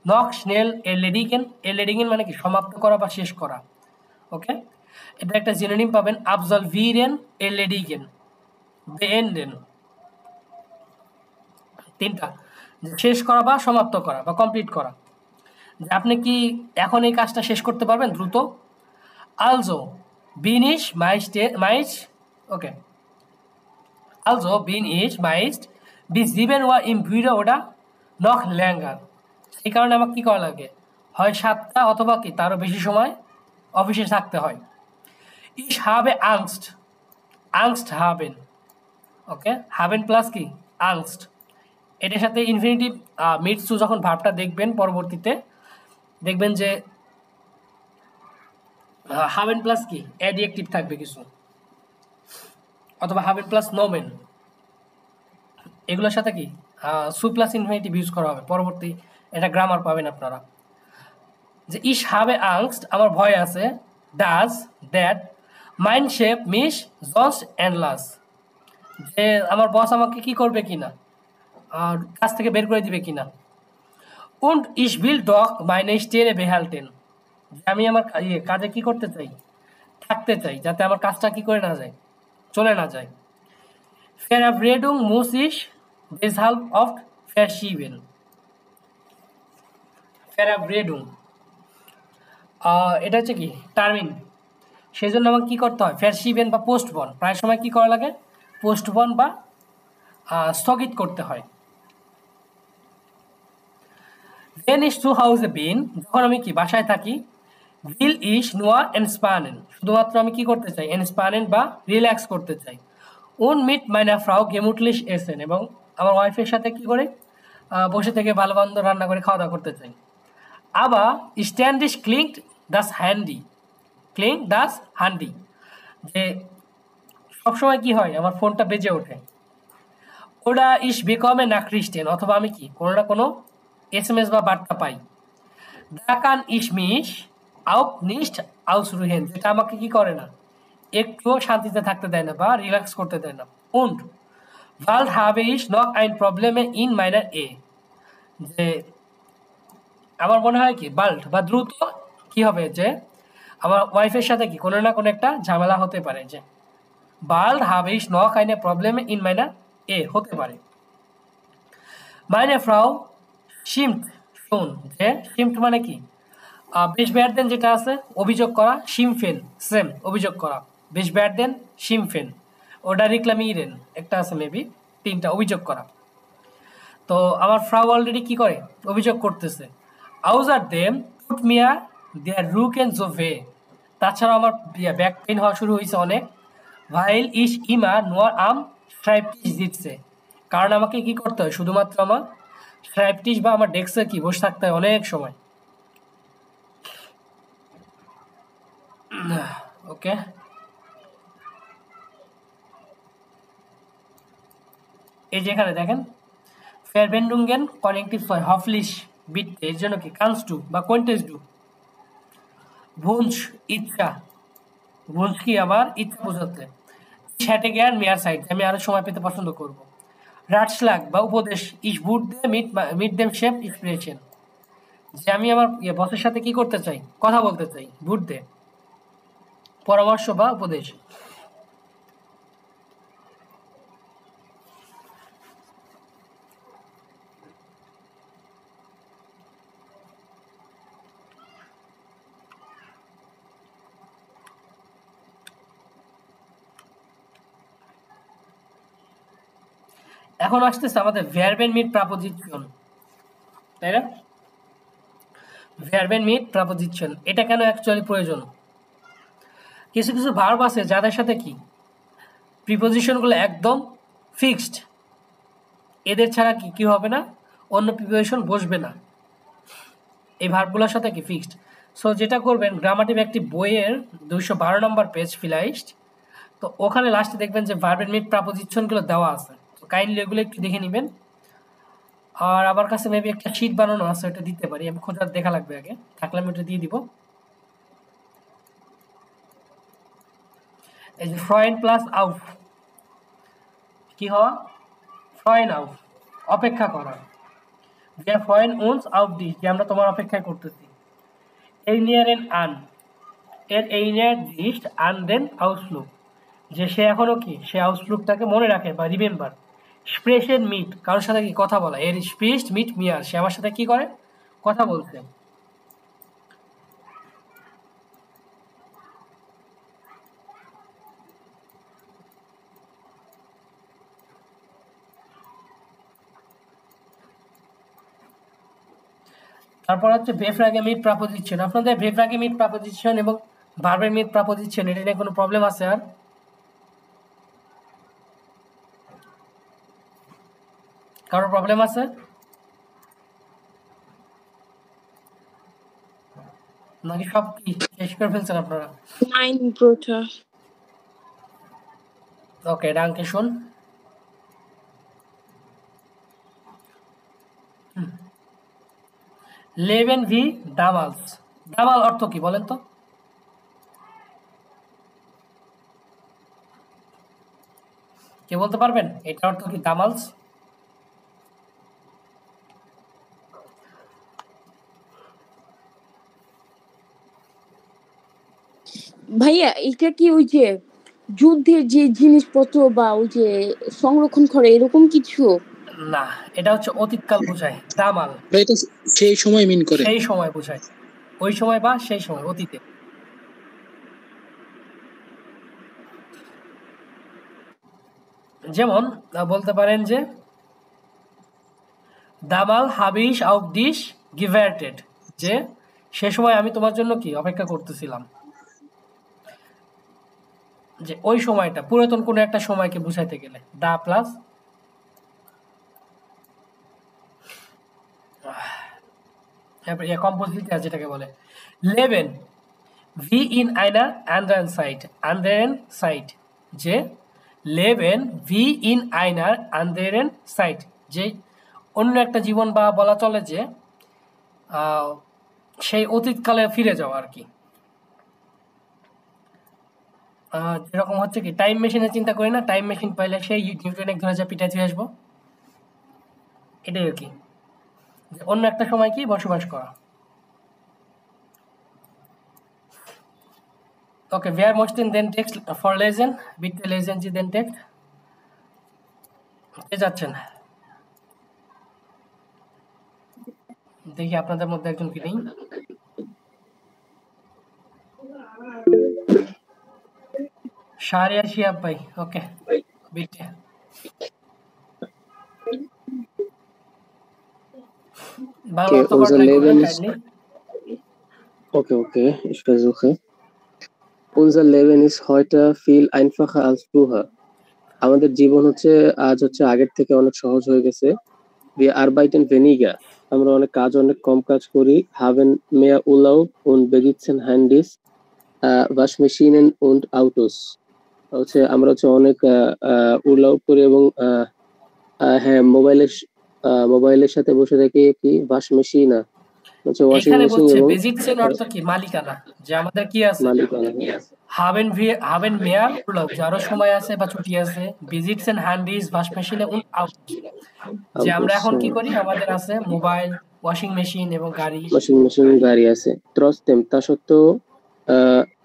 নক স্নেল এরলেডিগেন মানে কি সমাপ্ত করা বা শেষ করা। ওকে, এটা একটা জিনোনিম পাবেন, আবজলভিরেন এরলেডিগেন বেএন্ডেন, তিনটা, শেষ করা বা সমাপ্ত করা বা কমপ্লিট করা। যে আপনি কি এখন এই কাজটা শেষ করতে পারবেন দ্রুত। আলজো বিন ইস মাইস ওকে, আলজো বিন ইস মাইস্ট বি জিবেন ওয়া ইম ভিডিও ওটা নখ ল্যাঙ্গার। এই কারণে আমাকে কী করা লাগে, হয় 7টা অথবা কি তারও বেশি সময় অফিসে থাকতে হয়। ইস হাবে আংস্ট হাবেন, ওকে, হাবেন প্লাস কি আংস্ট, এটার সাথে ইনফিনিটিভ মিটস টু যখন ভার্বটা দেখবেন পরবর্তীতে দেখবেন যে হাবেন প্লাস কি অ্যাডজেক্টিভ থাকবে কিছু, অথবা হাবেন প্লাস নোমেন, এগুলোর সাথে কি সু প্লাস ইনফিনিটিভ ইউজ করা হবে পরবর্তী, এটা গ্রামার পাবেন আপনারা। যে ইস হাবে আংস্ট আমার ভয় আছে, ডাজ দ্যাট মাইন্ড শেপ মিস জস্ট অ্যান্ড লাস, যে আমার বস আমাকে কি করবে কিনা, আর কাজ থেকে বের করে দিবে কিনা। Und ich will doch meine Stelle behalten, যে আমি আমার কাজে কি করতে চাই, থাকতে চাই, যাতে আমার কাজটা কি করে না যায়, চলে না যায়। Verabredung muss ich deshalb oft verschieben. Verabredung এটা হচ্ছে কি টার্মিন, সেই জন্য আমাকে কী করতে হয়, verschieben বা পোস্টপন, প্রায় সময় কী করা লাগে, পোস্টপন বা স্থগিত করতে হয়। Wenn ich zu Hause bin, যখন আমি কি বাসায় থাকি, will ich nur entspannen, শুধুমাত্র আমি কি করতে চাই, entspannen বা রিল্যাক্স করতে চাই। Und mit meiner Frau gemütlich essen, এবং আমার ওয়াইফের সাথে কি করে বসে থেকে ভালো মন্দ রান্না করে খাওয়া দাওয়া করতে চাই। Aber ständig klingt das Handy, যে সবসময় কি হয়, আমার ফোনটা বেজে ওঠে। Oder ich bekomme Nachrichten, অথবা আমি কি কোনো না কোনো SMS বা বার্তা পাই। Da kann ich mich auch nicht ausruhen, যেটা আমাকে কি করে না, একটুও শান্তিতে থাকতে দেয় না বা রিল্যাক্স করতে দেয় না। Und bald habe ich noch ein Problem in meiner Ehe, যে আমার মনে হয় কি বাল্ড বা দ্রুত কি হবে, যে আমার ওয়াইফের সাথে কি কোনো না কোনো একটা ঝামেলা হতে পারে, যে bald habe ich noch eine Problem in meiner Ehe হতে পারে। Meine Frau schimpft schon, যে schimpft মানে কি বেশ ব্যাডদেন যেটা আছে অভিযোগ করা, শিমফেন সেম অভিযোগ করা, বেশ ব্যাডদেন শিমফেন, ওটা রিক্লামিরেন একটা আছে মেবি, তিনটা অভিযোগ করা। তো আমার ফ্রাউ অলরেডি কি করে, অভিযোগ করতেছে। আউজার দেম টুট মিয়া দেয়ার রুক এন্ড জোভে, তাছাড়াও আমার ব্যাক পেইন হওয়া শুরু হয়েছে অনেক। ভাইল ইস ইমা নোয়ার আম স্ট্রাইপটিস দিচ্ছে, কারণ আমাকে কি করতে হয়, শুধুমাত্র আমার স্ট্রাইপটিস বা আমার ডেস্কে কি বসে থাকতে হয় অনেক সময়। ওকে, এই যে এখানে দেখেন ফেয়ারবেন্ডুঙ্গেন কানেক্টিভ হয় হফলিশ বিটতে, এর জন্য কি কান্স টু বা কোয়েন্টেন্স টু। ভুঞ্জ ইচ্ছা, ভুঞ্জ কি আবার ইচ্ছা বোঝাতে। ছ্যাটে জ্ঞান মেয়ার সাইড, আমি আরো সময় পেতে পছন্দ করব। রাটসলাগ বা উপদেশ, ইস বুট দে মিট দেম শেপ ইন্সপিরেশন, যে আমি আমার বসের সাথে কি করতে চাই, কথা বলতে চাই। বুট দে পরামর্শ বা উপদেশ। এখন আসতেছে আমাদের ভার্বেন মিট প্রাপোজিশন, তাই না? ভার্বেন মিট প্রাপোজিশন এটা কেন অ্যাকচুয়ালি প্রয়োজন? কিছু কিছু ভার্ব আছে যাদের সাথে কি প্রিপোজিশনগুলো একদম ফিক্সড, এদের ছাড়া কি কি হবে না, অন্য প্রিপোজিশন বসবে না, এই ভার্বগুলোর সাথে কি ফিক্সড। সো যেটা করবেন, গ্রামাটিভ একটি বইয়ের 212 নম্বর পেজ ফিলাইসড, তো ওখানে লাস্টে দেখবেন যে ভার্বেন মিট প্রাপোজিশনগুলো দেওয়া আছে, তো কাইন্ডলি এগুলো একটু দেখে নেবেন। আর আমার কাছে মেবি একটা শিট বানানো আছে, ওটা দিতে পারি, আমি খোঁজার দেখা লাগবে আগে, থাকলে আমি ওটা দিয়ে দিব। এই যে ফ্রয়েন প্লাস আউফ কি হওয়া ফ্রয়েন আউফ অপেক্ষা করা যে ফ্রয়েন উনস আউফ দিস যে আমরা তোমার অপেক্ষায় করতেছি এই নিয়ারেন আন এর এই নিয়ার দিস আন দেন আউসলুক যে সে এখনো কি সে আউসলুকটাকে মনে রাখে বা রিমেম্বার স্প্রেশেন মিট কারোর সাথে কি কথা বলা এর স্প্রেশড মিট মিয়ার সে আমার সাথে কি করে কথা বলছে তারপর হচ্ছে বেফ্রাগে মিট প্রাপোজিশন আপনাদের বেফ্রাগে মিট প্রাপোজিশন এবং ভার্বের মিট প্রাপোজিশন এটা নিয়ে কোনো প্রবলেম আছে আর কারো প্রবলেম আছে নাকি সব কি শেষ করে ফেলছেন আপনারা Nein, Bruder. ওকে danke schön লেভেন ভি দামালস দামাল অর্থ কি বলেন তো কে বলতে পারবেন এটা অর্থ কি দামালস ভাইয়া এটা কি ওই যে যুদ্ধের যে জিনিসপত্র বা ওই যে সংরক্ষণ করে এরকম কিছু না এটা হচ্ছে অতীতকাল বোঝায় দামাল এটা সেই সময় মিন করে সেই সময় বোঝায় ওই সময় বা সেই সময় অতীতে যেমন বলতে পারেন যে দামাল হাবিশ আউট ডিশ গিভার্টেড যে সে সময় আমি তোমার জন্য কি অপেক্ষা করতেছিলাম যে ওই সময়টা পুরাতন কোনো একটা সময়কে বুঝাইতে গেলে দা প্লাস কম্পোজিট যেটাকে বলে লেভেন ভি ইন আইনার আন্ডারেন সাইট আন্ডারেন সাইট যে লেভেন ভি ইন আইনার আন্ডারেন সাইট যে অন্য একটা জীবন বা বলা চলে যে সেই অতীতকালে ফিরে যাওয়া আর কি যেরকম হচ্ছে কি টাইম মেশিনে চিন্তা করি না টাইম মেশিন পাইলে সেই নিউটনের ধরে যা পিটাইতে আসবো এটাই আর কি অন্য একটা সময় কি বসবাস করা ওকে wer möchten den Text vorlesen bitte lesen Sie den Text কে যাচ্ছেন দেখি আপনাদের মধ্যে একজন কি নেই শাহরিয়ার শিহাব ভাই ওকে bitte Okay, unser Leben ist okay, ich versuche. Unser Leben ist heute viel einfacher als früher. আমাদের জীবন হচ্ছে আজ হচ্ছে আগের থেকে অনেক সহজ হয়ে গেছে wir arbeiten weniger আমরা অনেক কম কাজ করি haben mehr Urlaub und besitzen Handys Waschmaschinen und Autos হচ্ছে আমরা হচ্ছে অনেক উর্লাপ করি এবং হ্যাঁ মোবাইলের সাথে বসে থাকি কি ওয়াশ মেশিন হচ্ছে ওয়াশিং মেশিন এবং বেজিটসেন অর্থ কি মালিকানা যে আমাদের কি আছে haben mehr Urlaub যারও সময় আছে বা ছুটি আছে besitzen Handys Waschmaschine und Autos যে আমরা এখন কি করি আমাদের আছে মোবাইল ওয়াশিং মেশিন এবং গাড়ি আছে trotzdem তা সত্ত্বেও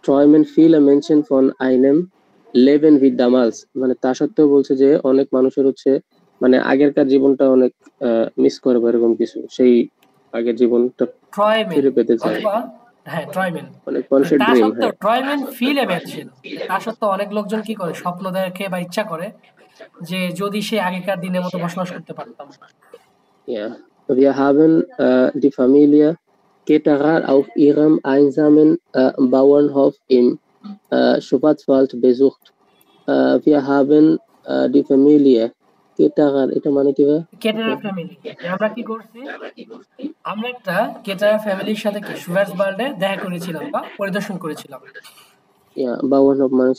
träumen viele Menschen von einem Leben wie damals মানে তা সত্ত্বেও বলছে যে অনেক মানুষের হচ্ছে মানে আগেরকার জীবনটা অনেক মিস করে এরকম কিছু সেই আগের জীবনটা ফিরে পেতে চায় হ্যাঁ ট্রাইমেন অনেক মানুষের ড্রিম হ্যাঁ ট্রাইমেন ফিল এমেজিন তা সত্ত্বেও অনেক লোকজন কি করে স্বপ্ন দেখে বা ইচ্ছা করে যে যদি সে আগেকার দিনের মতো বসবাস করতে পারতাম ja wir haben die Familie Ketterer auf ihrem einsamen Bauernhof im Schwarzwald besucht wir haben die Familie কেটারার এটা মানে কি ভাই কেটারার ফ্যামিলি আমরা কি করছি আমরা একটা কেটারার ফ্যামিলির সাথে কি সুভার্সবাল্ডে দেখা করেছিলাম বা পরিদর্শন করেছিলাম ইয়া বাউন অফ মানুষ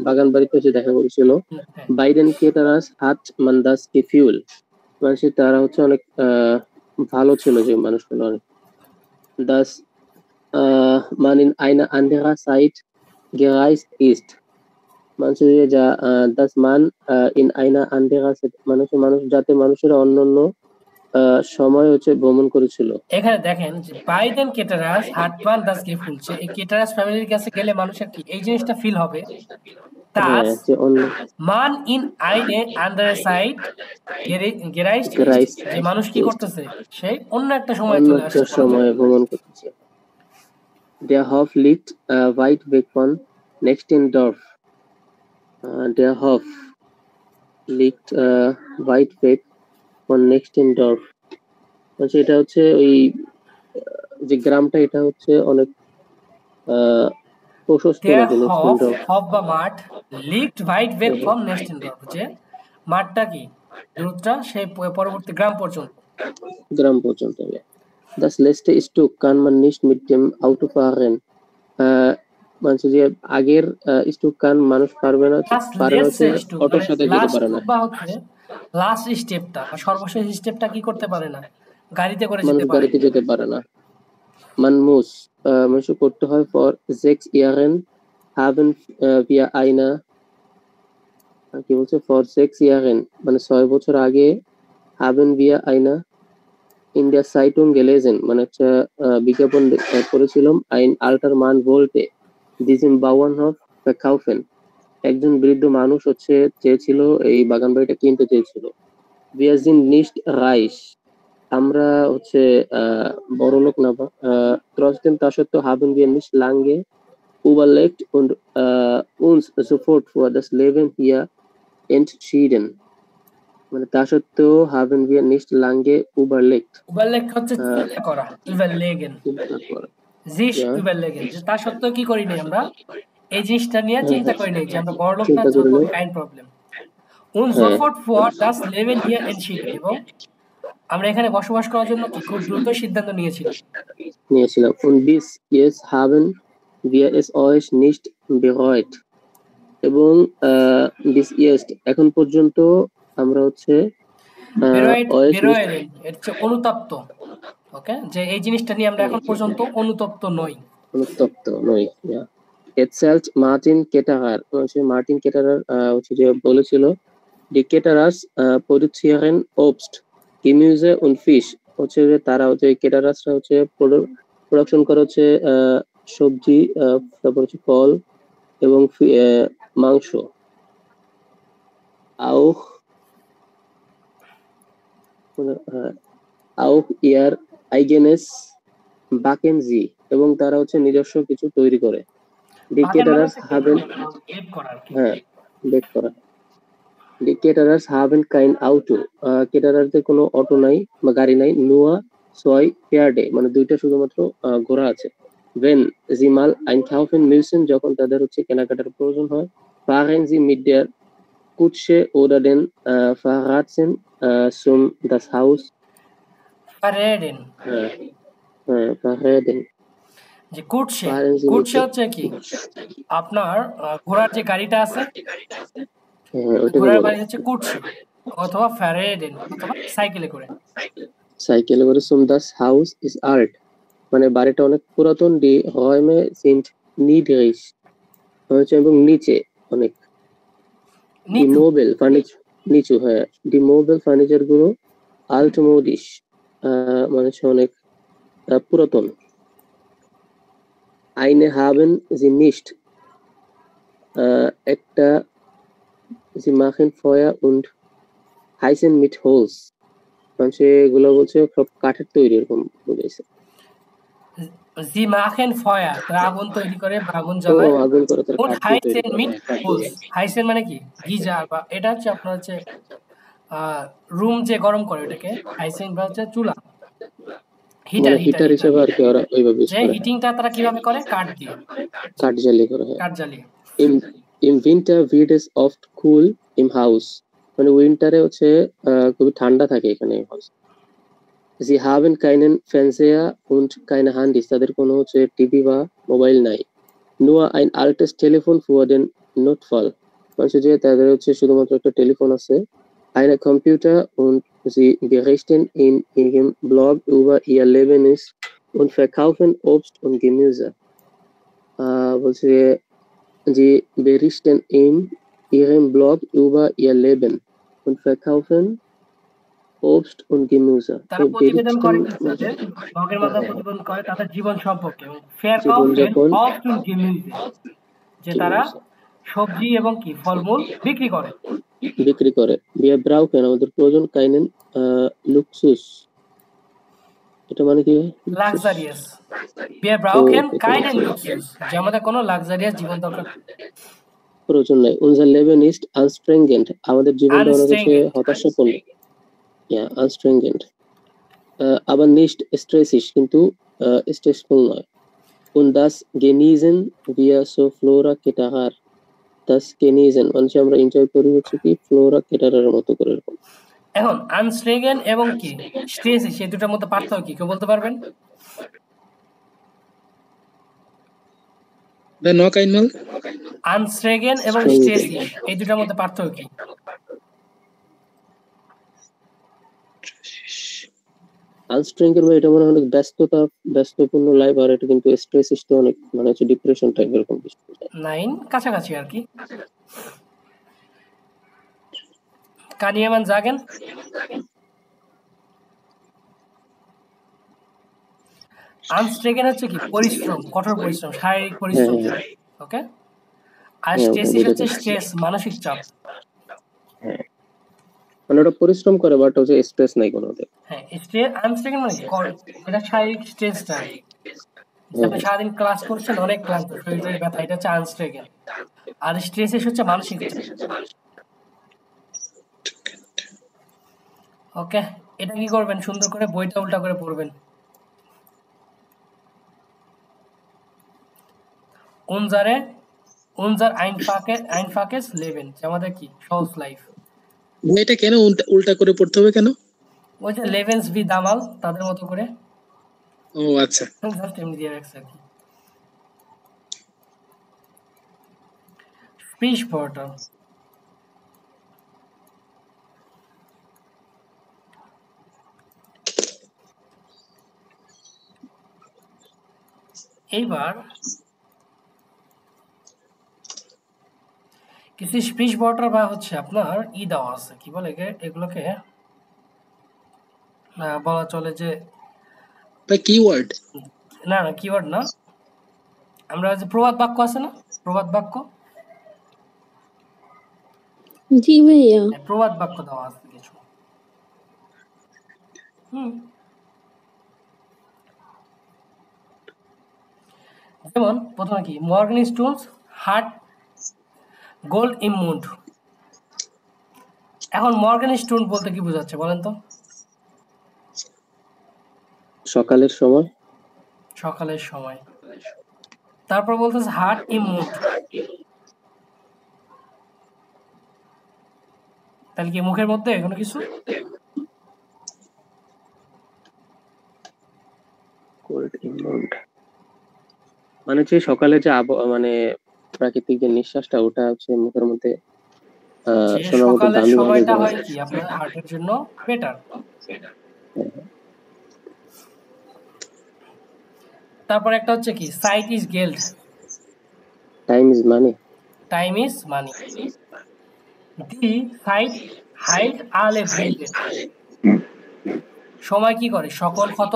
বাগান বাড়িতে এসে দেখা করেছিল বাইডেন কেটারাস হাট মান্দাস গেফিউল মানে তারা হচ্ছে অনেক ভালো ছিল যে মানুষগুলো অনেক das man in einer anderer Zeit gereist ist মানুষের যা das man in einer anderen মানুষ যাতে মানুষেরা অন্যান্য সময় হচ্ছে ভ্রমণ করেছিল। এখানে দেখেন যে বাইডেন কেটারাস হার্টমান দাস কে ফুলছে, এই কেটারাস ফ্যামিলির কাছে গেলে মানুষের কি এই জিনিসটা ফিল হবে। হ্যাঁ, Das যে অন্য মান ইন আইনে আন্ডার সাইড গেরাইস্ট, যে মানুষ কি করতেছে, সে অন্য একটা সময় অন্য চলে একটা আসছে। সময়ে ভ্রমণ করতেছে। Der Hof liegt weit weg von Nextendorf. Der Hof liegt weit weg von Nextendorf. আচ্ছা, এটা হচ্ছে ওই যে গ্রামটা, এটা হচ্ছে অনেক প্রশস্ত Der নদী নেক্সটেন্ডর্ফ। Hof বা মাঠ liegt weit weg vom Nextendorf, যে মাঠটা কি দূরত্বটা সেই পরবর্তী গ্রাম পর্যন্ত। গ্রাম পর্যন্ত। Das letzte Stück kann man nicht mit dem Auto fahren. মানে যে আগের স্টুক কান মানুষ পারবে না, হচ্ছে অটোর সাথে যেতে পারে না। লাস্ট স্টেপটা বা সর্বশেষ স্টেপটা কি করতে পারে না, গাড়িতে করে যেতে পারে, গাড়িতে যেতে পারে না। Man muss মানুষ করতে হয় for 6 Jahren haben wir eine কি বলছে for 6 Jahren মানে 6 বছর আগে haben wir eine in der Zeitung gelesen মানে হচ্ছে বিজ্ঞাপন পড়েছিলাম ein alter Mann wollte diesen Bauernhof verkaufen, একজন বৃদ্ধ মানুষ হচ্ছে চেয়েছিল এই বাগান বাড়িটা কিনতে চেয়েছিল। Wir sind nicht reich, আমরা হচ্ছে বড়লোক না, trotzdem তা সত্ত্বেও haben wir nicht lange überlegt und uns sofort für das Leben hier entschieden, মানে তা সত্ত্বেও haben wir nicht lange überlegt হচ্ছে চিন্তা করা, überlegen sich überlegen, যে তা সত্ত্বেও কি করি নাই আমরা এই জিনিসটা নিয়ে চিন্তা করি নাই যে আমরা বড়লোক না, kein Problem und sofort für das Leben hier entschieden, এবং আমরা এখানে বসবাস করার জন্য কি খুব দ্রুত সিদ্ধান্ত নিয়েছিলাম। Und bis jetzt haben wir es euch nicht bereut, এবং bis jetzt এখন পর্যন্ত আমরা হচ্ছে অনুতপ্ত, ওকে, যে এই জিনিসটা নিয়ে আমরা এখন পর্যন্ত অনুতপ্ত নই। erzählt Martin Ketterer, মার্টিন কেটারার হচ্ছে যে বলেছিল die Ketterers produzieren Obst, Gemüse und Fisch, হচ্ছে যে তারা হচ্ছে কেটারাসরা হচ্ছে প্রোডাকশন করে হচ্ছে সবজি, তারপর হচ্ছে ফল এবং মাংস। auch ihr eigenes backen sie, এবং তারা হচ্ছে নিজস্ব কিছু তৈরি করে। die Ketterers haben বেক করা। die Ketterers haben kein Auto, কেটারারদের কোনো অটো নাই বা গাড়ি নাই। nur zwei Pferde, মানে দুইটা শুধুমাত্র ঘোড়া আছে। wenn sie mal einkaufen müssen, যখন তাদের হচ্ছে কেনাকাটার প্রয়োজন হয়, fahren sie mit der Kutsche oder den Fahrradchen zum das Haus fahren, fahren, যে কুটশে হচ্ছে কি আপনার ঘোড়ার যে গাড়িটা আছে, ঘোড়ার গাড়ি হচ্ছে কুটশে অথবা fahren অথবা সাইকেলে করে। zum das Haus ist alt, মানে বাড়িটা অনেক পুরাতন। die Räume sind niedrig, হচ্ছে এবং নিচে অনেক। die Möbel Furniture নিচু, হ্যাঁ, die Möbel Furniture গুলো altmodisch, মানে অনেক পুরাতন। eine haben sie nicht, একটা sie machen Feuer und heizen mit Holz, মানে এগুলো বলছে সব কাঠের তৈরি, এরকম বুঝাইছে। sie machen Feuer, আগুন তৈরি করে, আগুন জ্বালায়, আগুন করে তার und heizen mit Holz, heizen মানে কি গিজার, বা এটা হচ্ছে আপনার হচ্ছে রুম যে গরম করে ওটাকে heizen বা হচ্ছে চুলা, হিটার হিসেবে আর কি ওরা ওইভাবে ইউজ করে। হিটিংটা তারা কিভাবে করে, কাঠ দিয়ে, কাঠ জ্বালিয়ে করে, কাঠ জ্বালিয়ে। im Winter wird es oft cool im Haus, মানে উইন্টারে হচ্ছে খুব ঠান্ডা থাকে এখানে house. sie haben keinen Fernseher und keine Handys, তাদের কোনো হচ্ছে টিভি বা মোবাইল নাই। nur ein altes Telefon für den Notfall, মানে যে তাদের হচ্ছে শুধুমাত্র একটা টেলিফোন আছে। eine Computer und sie berichten in ihrem Blog über ihr Leben und verkaufen Obst und Gemüse, বলছে Sie berichten in ihrem Blog über ihr Leben und verkaufen Obst und Gemüse. তারা প্রতিবেদন করে কি তাদের ব্লগের মাধ্যমে প্রতিবেদন করে তাদের জীবন সম্পর্কে এবং verkaufen জীবনযাপন Obst und Gemüse যে তারা সবজি এবং কি ফলমূল বিক্রি করে। বিক্রি করে। Wir brauchen আমাদের প্রয়োজন keinen Luxus। এটা মানে কি? লাক্সারিয়াস। Wir brauchen এটা keinen Luxus যে আমাদের কোনো লাক্সারিয়াস জীবন দরকার প্রয়োজন নাই। Unser Leben ist anstrengend আমাদের জীবনটা অনেক বেশি Anstrengend. হতাশাপূর্ণ। Ja, anstrengend. Aber nicht stressig কিন্তু stressful নয়। Und das genießen wir so Flora Ketterer। Das genießen মানে আমরা এনজয় করি হচ্ছে কি ফ্লোরা কেটারের মতো করে এরকম। এখন আনস্ট্রেগেন এবং কি স্ট্রেসি সেই দুটোর মধ্যে পার্থক্য কি কেউ বলতে পারবেন? noch einmal আনস্ট্রেগেন এবং স্ট্রেসি এই দুটোর মধ্যে পার্থক্য কি? আনস্ট্রেঙ্গের মানে এটা মনে হয় অনেক ব্যস্তপূর্ণ লাইফ, আর এটা কিন্তু স্ট্রেস তো অনেক মানে হচ্ছে ডিপ্রেশন টাইপ এরকম কিছু। 9 কাছাকাছি আর কি। Kann jemand sagen? আনস্ট্রেগেন হচ্ছে কি পরিশ্রম, কঠোর পরিশ্রম, শারীরিক পরিশ্রম। ওকে, আর স্ট্রেসি হচ্ছে স্ট্রেস, মানসিক চাপ। মানে ওটা পরিশ্রম করে বাট হচ্ছে স্ট্রেস নাই কোনো ওদের। হ্যাঁ, স্ট্রেস আনস্ট্রেগেন মানে এটা শারীরিক স্ট্রেসটা। আপনি সারাদিন ক্লাস করছেন, অনেক ক্লান্ত, শরীরের ব্যথা, এটা হচ্ছে আনস্ট্রেগেন। আর স্ট্রেস হচ্ছে মানসিক চাপ। ওকে, এটা কি করবেন? সুন্দর করে বইটা উল্টা করে পড়বেন। unser einfaches Leben আমাদের কি সহজ লাইফ। এটা কেন উল্টা করে পড়তে হবে কেন? ওই যে লেভেন্স বি দামাল তাদের মতো করে। ও আচ্ছা, জাস্ট এমনি দিয়ে রাখছে আর কি। Sprichwörter এইবার কিছু স্প্রিচওয়ার্টার বা হচ্ছে আপনার দেওয়া আছে, কি বলে এগুলোকে বলা চলে যে কিওয়ার্ড। না না, কিওয়ার্ড না, আমরা যে প্রবাদ বাক্য আছে না, প্রবাদ বাক্য। জি ভাইয়া, প্রবাদ বাক্য দেওয়া আছে কিছু। যেমন প্রথমে কি মর্গেনস্টার্নস হার্ট গোল্ড ইন মুন্ড। এখন মর্গেনস্টার্ন বলতে কি বোঝাচ্ছে বলেন তো? সকালের সময়। সকালের সময়। তারপর বলতেছে হার্ট ইন মুন্ড, তাহলে কি মুখের মধ্যে কোনো কিছু? কোল্ড ইন মুন্ড মানে যে সকালে যে মানে প্রাকৃতিক যে নিঃশ্বাসটা ওটা হচ্ছে মুখের মধ্যে সকালের সময়টা হয় কি আপনার হার্টের জন্য বেটার। তারপর একটা হচ্ছে কি সাইট ইজ গেল্ড, time is money. Time is money. দি সাইট হাইট আলে ভেল্ডেড, সময় কি করে সকল ক্ষত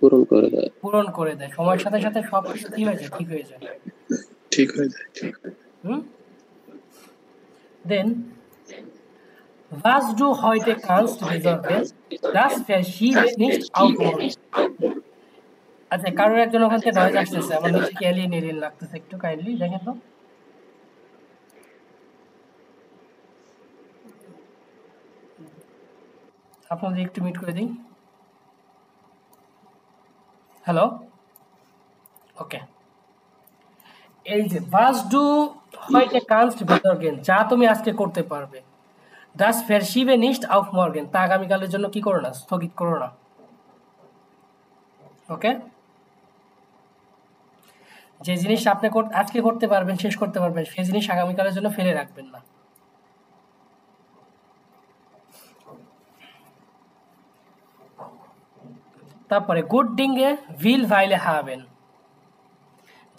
পূরণ করে দেয়, পূরণ করে দেয়। সময়ের সাথে সাথে সবকিছু কি হয়ে যায়? ঠিক হয়ে যায়, ঠিক হয়ে যায়। Then was du heute kannst besorgen, das verschiebe nicht auf morgen. আচ্ছা, কারোর একজন ওখান থেকে নয়েজ আসতেছে, আমার নিচে কি এলিয়েন লাগতেছে, একটু কাইন্ডলি দেখেন তো। আপনাদের একটু মিট করে দিই। হ্যালো, ওকে। এই যে was du heute kannst besorgen, যা তুমি আজকে করতে পারবে, das verschiebe nicht auf morgen, তা আগামীকালের জন্য কি করো না, স্থগিত করো না। ওকে, যে জিনিস আপনি আজকে করতে পারবেন, শেষ করতে পারবেন, সেই জিনিস আগামীকালের জন্য ফেলে রাখবেন না। তারপরে গুড ডিঙ্গে ভিল ভাইলে হাবেন,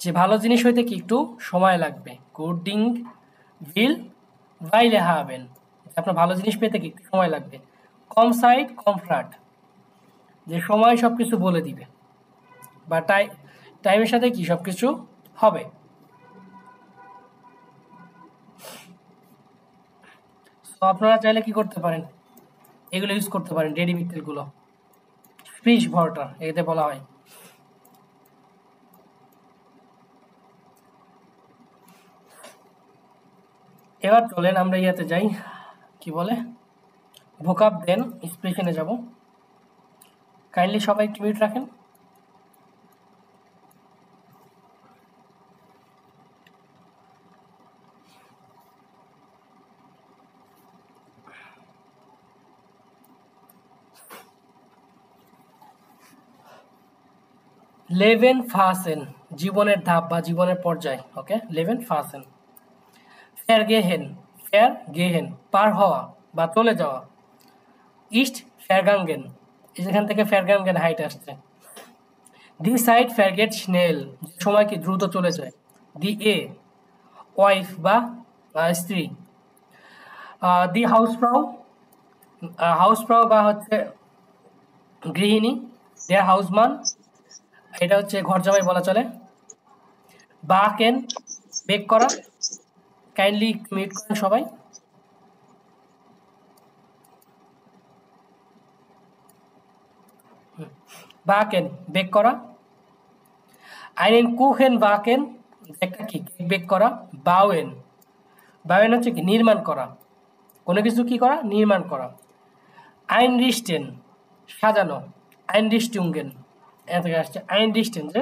যে ভালো জিনিস হইতে কি একটু সময় লাগবে। গুড ডিং উইল ভাইলে হাবেন, আপনার ভালো জিনিস পেতে কি একটু সময় লাগবে। কম সাইড কমফর্ট, যে সময় সব কিছু বলে দিবে বা টাইমের সাথে কি সব কিছু হবে। তো আপনারা চাইলে কি করতে পারেন, এগুলো ইউজ করতে পারেন, ডেরিভেটিভগুলো। স্পিচ ভরটা এতে বলা হয়। এবার চলেন আমরা ইয়াতে যাই, কি বলে ভোকাব দেন এক্সপ্রেশনে যাব। কাইন্ডলি সবাই একটু মিউট রাখেন। লেভেন ফাসেন জীবনের ধাপ বা জীবনের পর্যায়। ওকে, লেভেন ফাসেন। ফের গেহেন, ফের গেহেন পার হওয়া বা চলে যাওয়া। ইস্ট ফেরগাঙ্গেন, যেখান থেকে ফেরগাঙ্গেন হাইট আসছে। দি সাইড ফেরগেট স্নেল, সময় কি দ্রুত চলে যায়। দি এ ওয়াইফ বা স্ত্রী। দি হাউসফ্রাউ, হাউসফ্রাউ বা হচ্ছে গৃহিণী। দেয়ার হাউসমান, এটা হচ্ছে ঘর জামাই বলা চলে। বাকেন বেক করা। কাইন্ডলি মিউট করেন সবাই। বাকেন বেক করা। আইনেন কুহেন বাকেন, একটা কি বেক করা। বাওয়েন, বাওয়েন হচ্ছে কি নির্মাণ করা, কোনো কিছু কি করা নির্মাণ করা। আইনরিস্টেন সাজানো। আইনরিস্টুঙ্গেন এর থেকে আসছে আইনরিস্টেন, যে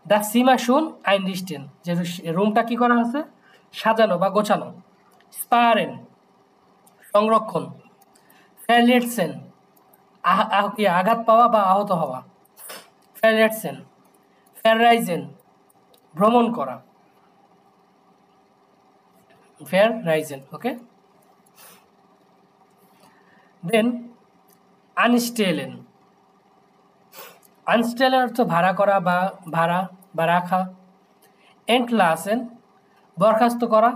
দা সীমা শুন আইনরিস্টেন, যে রুমটা কি করা আছে সাজানো বা গোছানো। স্পারেন সংরক্ষণ। ফ্যারলেটসেন আঘাত পাওয়া বা আহত হওয়া। ফ্যারলেটসেন। ফ্যাররাইজেন ভ্রমণ করা। ফ্যাররাইজেন। ওকে, দেন আনস্টেলেন। আনস্টেলেন অর্থ ভাড়া করা বা ভাড়া বা রাখা। এন্টলাসেন বরখাস্ত করা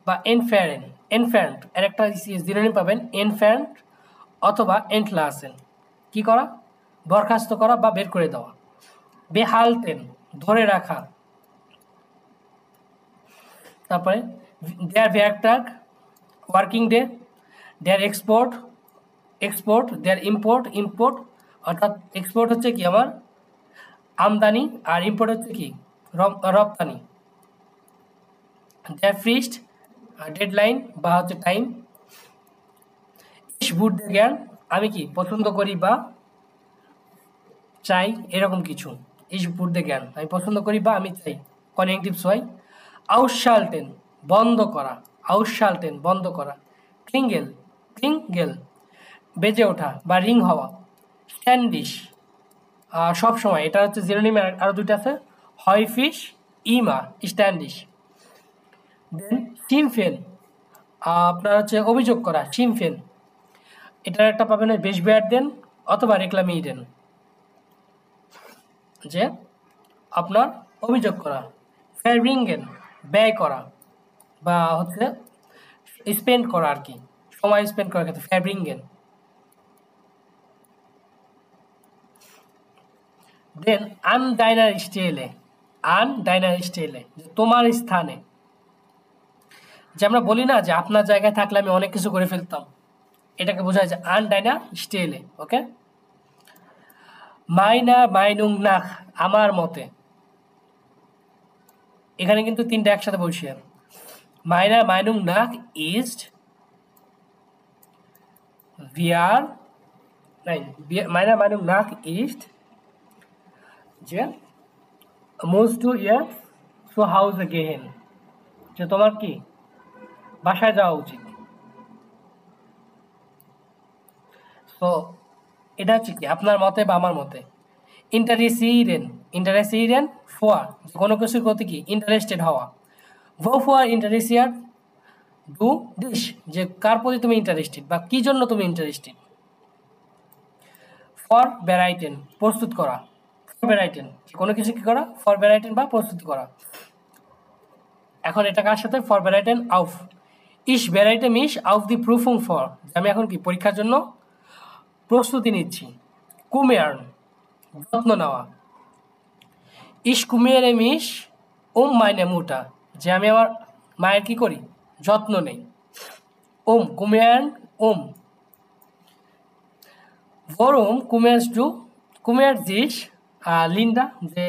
বা এনফ্যারেন, এনফ্যান্ট এর একটা জিরোনিম পাবেন, এনফ্যান্ট অথবা এন্টলাসেন, কি করা বরখাস্ত করা বা বের করে দেওয়া। বেহালতেন ধরে রাখা। তারপরে দেয়ার ভ্যাকটাগ ওয়ার্কিং ডে। দেয়ার এক্সপোর্ট, এক্সপোর্ট। দেয়ার ইম্পোর্ট, ইম্পোর্ট অর্থাৎ এক্সপোর্ট হচ্ছে কি আমার আমদানি, আর ইম্পোর্ট হচ্ছে কি রপ্তানি। দেয়ার ফ্রিস্ট ডেডলাইন বা হচ্ছে টাইম। ইস বুদ্ধ জ্ঞান আমি কি পছন্দ করি বা চাই, এরকম কিছু। ইস বুদ্ধ জ্ঞান আমি পছন্দ করি বা আমি চাই, কনজাংটিভস হয়। আউসশালটেন বন্ধ করা। আউসশালটেন বন্ধ করা। ক্লিঙ্গেল, ক্লিঙ্গেল বেজে ওঠা বা রিং হওয়া। স্ট্যান্ডিশ সব সময়, এটা হচ্ছে জিরোনিম আরো দুইটা আছে, হয়ফিশ ইমা স্ট্যান্ডিশ। দেন সিমফেন আপনার হচ্ছে অভিযোগ করা। সিমফেন এটার একটা পাবেন বেশ বেয়ার দেন অথবা রেক্লামি দেন, যে আপনার অভিযোগ করা। ফেরিঙ্গেন ব্যয় করা বা হচ্ছে স্পেন্ড করা আর কি, সময় স্পেন্ড করার ক্ষেত্রে ফেরিঙ্গেন। দেন আনডাইনার স্টেলে, আনডাইনার স্টেলে তোমার স্থানে, যে আমরা বলি না যে আপনার জায়গায় থাকলে আমি অনেক কিছু করে ফেলতাম, এটাকে বোঝায় যে আনডাইনার স্টেলে। ওকে, মাইনা মাইনুং নাক আমার মতে, এখানে কিন্তু তিনটা একসাথে বলছি। মাইনা মাইনুং নাক ইস্ট ভিয়ার নাইন, মাইনা মাইনুং নাক ইস্ট যে most two year so house গেহেন, যে তোমার কি বাসায় যাওয়া উচিত। তো এটা হচ্ছে কি আপনার মতে বা আমার মতে। ইন্টারেসিডেন, ইন্টারেসিডেন ফোয়ার কোনো কিছুর প্রতি কি ইন্টারেস্টেড হওয়া। ভো ফোয়ার ইন্টারেস্টিয়ার ডু ডিশ, যে কার প্রতি তুমি ইন্টারেস্টেড বা কি জন্য তুমি ইন্টারেস্টেড। ফর বেরাইটেন প্রস্তুত করা। ফরবেরাইটেন, কোনো কিছু কি করা, ফরবেরাইটেন বা প্রস্তুতি করা। এখন এটা কার সাথে, ফরবেরাইটেন আউফ। ইশ বেরাইটে মিশ আউফ দি প্রুফুং ফর, আমি এখন কি পরীক্ষার জন্য প্রস্তুতি নিচ্ছি। কুমেয়ার্ন যত্ন নেওয়া। ইশ কুমেয়ারে মিশ মাইনে মুটা, যে আমি আমার মায়ের কি করি, যত্ন নেই। কুমেয়ার্ন Warum কুমেয়ার্স ডু, কুমেয়ার দিস লিন্ডা, যে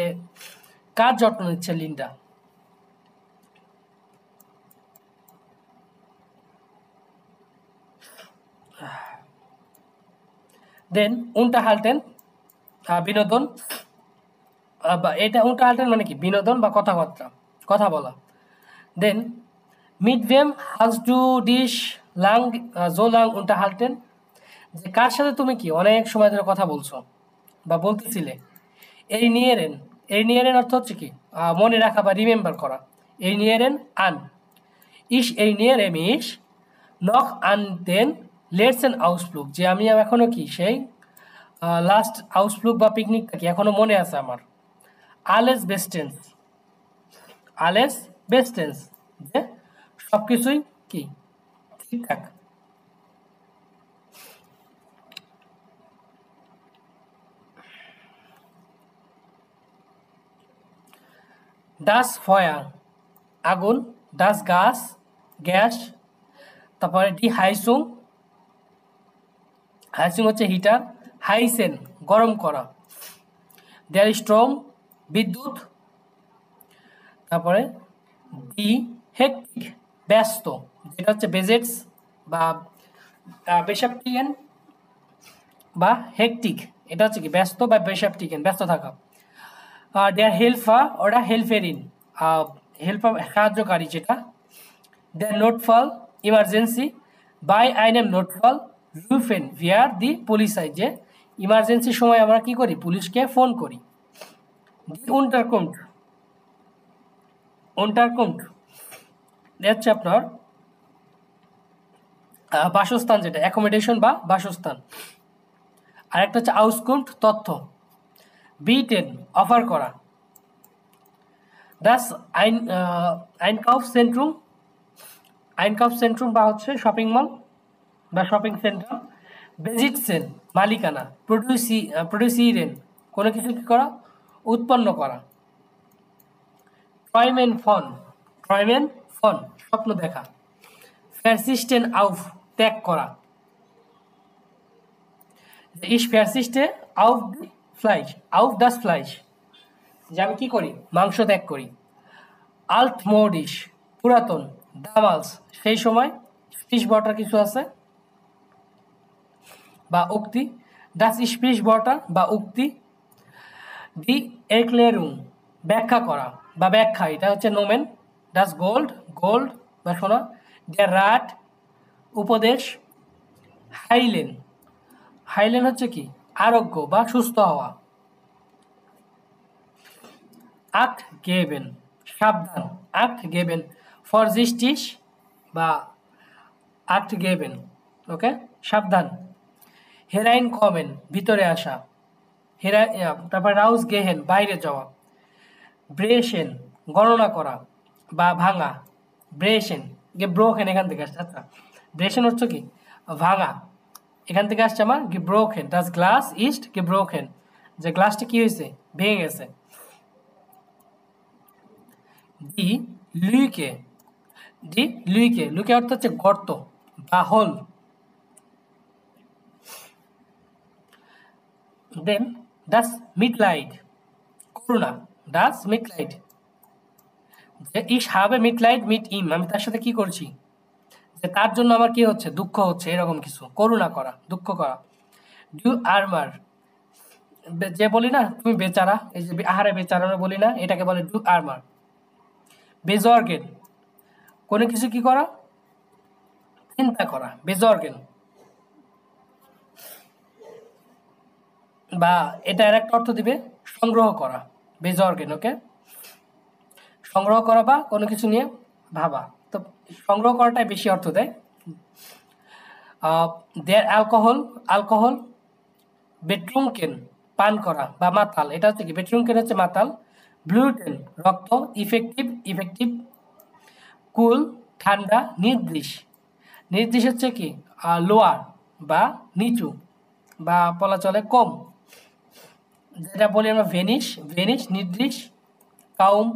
কার যত্ন নিচ্ছে লিন্ডা। দেন উন্টাহাল্টেন বিনোদন, এটা উন্টাহাল্টেন মানে কি, বিনোদন বা কথাবার্তা, কথা বলা। দেন মিডভেম হাজ ডু ডিশ লাং জো লাং উন্টাহাল্টেন, যে কার সাথে তুমি কি অনেক সময় ধরে কথা বলছো বা বলতেছিলে। এই নিয়েরেন অর্থ হচ্ছে কি মনে রাখা বা রিমেম্বার করা। এই নিয়েরেন আন ইস, এই নিয়েরে মিস নখ আন দেন লেটসেন আউসফ্লুগ, যে আমি এখনো কি সেই লাস্ট আউসফ্লুগ বা পিকনিকটা কি এখনো মনে আছে আমার। আলেস বেস্টেন্স, যে সব কিছুই কি ঠিকঠাক। ডাস ফয়ার আগুন, ডাস গ্যাস, তারপরে ডি হাইসুং হচ্ছে হিটার, হাইসেন গরম করা, দেয়ার স্ট্রং বিদ্যুৎ, তারপরে ডি হেকটিক ব্যস্ত, যেটা হচ্ছে বেজেটস বা বেশাপটিকেন বা হেকটিক, এটা হচ্ছে কি ব্যস্ত বা বেশাপটিকেন ব্যস্ত থাকা। দেয়ার হেল্পার ওটা হেল্পেরিন, হেল্পার সাহায্যকারী যেটা। দেয়ার নোটফল ইমার্জেন্সি, বাই আইনেম নোটফল রুফেন ভিয়ার দি পুলিশাই, যে ইমার্জেন্সির সময় আমরা কি করি, পুলিশকে ফোন করি। দি unterkunft হচ্ছে আপনার বাসস্থান, যেটা অ্যাকোমোডেশন বা বাসস্থান। আরেকটা হচ্ছে আউসকুন্ট তথ্য। বিটেন অফার করা। দাস আইনকাউফ সেন্ট্রুম বা হচ্ছে শপিং মল বা শপিং সেন্টার। বেজিটসেন মালিকানা। প্রডিউসিরেন কোনো কিছু কি করা, উৎপন্ন করা। ট্রয়মেন ফন স্বপ্ন দেখা। ফ্যারসিস্টেন আউফ ত্যাগ করা। ইস ফ্যারসিস্টে আউফ ডাস ফ্লাইশ, যে আমি কি করি, মাংস ত্যাগ করি। আল্ট মোডিশ পুরাতন। দামালস সেই সময়। স্পিচ বটার কিছু আছে বা উক্তি। ডাস স্পিচ বটার বা উক্তি। ডি এক্লেরুম ব্যাখ্যা করা বা ব্যাখ্যা, এটা হচ্ছে নোমেন। ডাস গোল্ড বা সোনা। ডে রাট উপদেশ। হাইলেন হচ্ছে কি আরোগ্য বা সুস্থ হওয়া। আক্ট গেবেন সাবধান। আক্ট গেবেন ফরজিস্টিস বা আক্ট গেবেন ওকে সাবধান। হেরাইন কমেন ভিতরে আসা। তারপর রাউস গেহেন বাইরে যাওয়া। ব্রেশেন গণনা করা বা ভাঙা। ব্রেশেন ব্রোকেন এখান থেকে আসছে। আচ্ছা, ব্রেশেন হচ্ছে কি ভাঙা, এখান থেকে আসছে আমার ব্রোকেন। ডাস গ্লাস ইস্ট ব্রোকেন, যে গ্লাসটা কি হয়েছে, ভেঙে গেছে। লুইকে অর্থ হচ্ছে গর্ত বা হোল। দেন ডাস মিটলাইড করুণা। ডাস মিটলাইড, যে ইস হাবে মিটলাইড মিট ইম, আমি তার সাথে কি করছি, যে তার জন্য আমার কি হচ্ছে, দুঃখ হচ্ছে, এরকম কিছু। করুণা করা, দুঃখ করা। ডু আর্মার, যে বলি না তুমি বেচারা, এই যে আহারে বেচারা বলি না, এটাকে বলে ডু আর্মার। বেজর্গেন কোনো কিছু কি করা, চিন্তা করা। বেজর্গেন বা এটা আর একটা অর্থ দিবে সংগ্রহ করা। বেজর্গেন ওকে, সংগ্রহ করা বা কোনো কিছু নিয়ে ভাবা। তো সংগ্রহ করাটাই বেশি অর্থ দেয়। দেয়ার অ্যালকোহল বেট্রুঙ্কেন পান করা বা মাতাল, এটা হচ্ছে কি বেট্রুঙ্কেন হচ্ছে মাতাল। ব্লুটেন রক্ত, ইফেক্টিভ কুল ঠান্ডা, নির্দিশ হচ্ছে কি লোয়ার বা নিচু বা বলা চলে কম। যেটা বলি আমরা ভেনিশ নির্দিশ, কাউম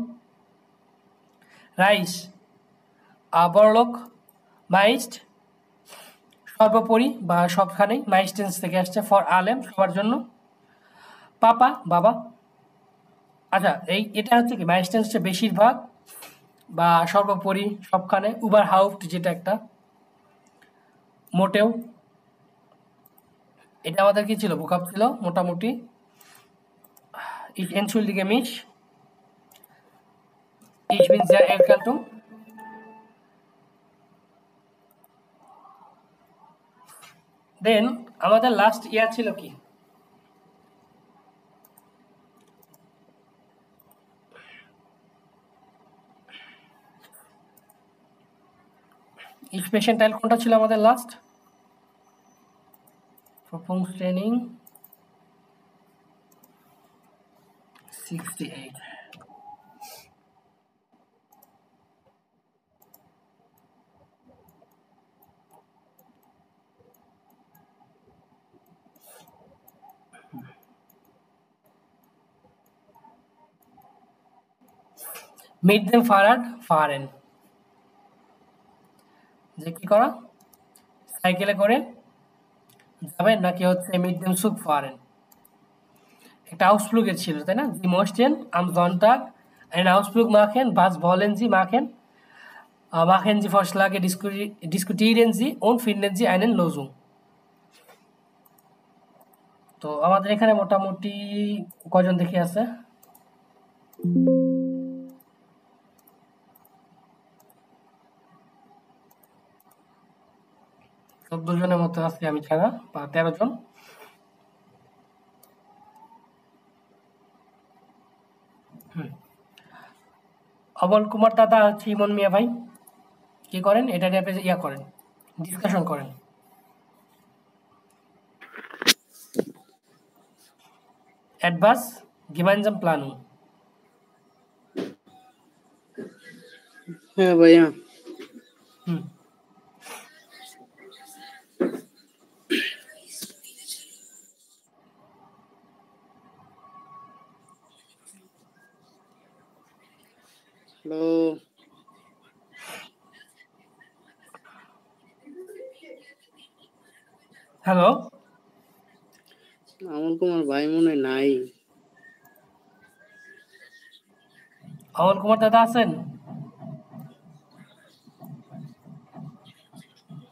রাইস বড়লোক, মাইস্ট সর্বোপরি বা সবখানেই, মাইস্টেন্স থেকে আসছে, ফর আলেম সবার জন্য, পাপা বাবা। আচ্ছা এটা হচ্ছে কি মাইস্টেন্স বেশিরভাগ বা সর্বোপরি সবখানে, উবার হাউফট যেটা একটা মোটেও। এটা আমাদের কি ছিল ভোকাব ছিল মোটামুটি। Ich entschuldige mich, ich bin sehr Erkältung, দেন আমাদের লাস্ট ইয়ার ছিল কি ইকুয়েশন টাইল কোনটা ছিল আমাদের লাস্ট প্রপোজ ট্রেনিং 68। মিট দেম ফারেন, যে কি করা সাইকেলে করে যাবেন নাকি হচ্ছে মিট দেম সুক ফারেন। একটা আউসফ্লুগের ছিল তাই না, জি মোস্টেন আম জন্টাগ ein Ausflug machen, was wollen Sie machen? Machen Sie Vorschläge, diskutieren Sie und finden Sie einen Lösung। তো আমাদের এখানে মোটামুটি কয়জন দেখি আছে, চোদ্দ জনের মতো আছি আমি ছাড়া, বা 13 জন। অবল কুমার দাদা হচ্ছে ইমন মিয়া ভাই কি করেন, এটা নিয়ে করেন, ডিসকাশন করেন। অ্যাডভাস gemeinsam Planung। হ্যাঁ ভাইয়া। হ্যালো, হ্যালো আমল কুমার ভাই মনে হয় নাই। অমল কুমার দাদা আছেন?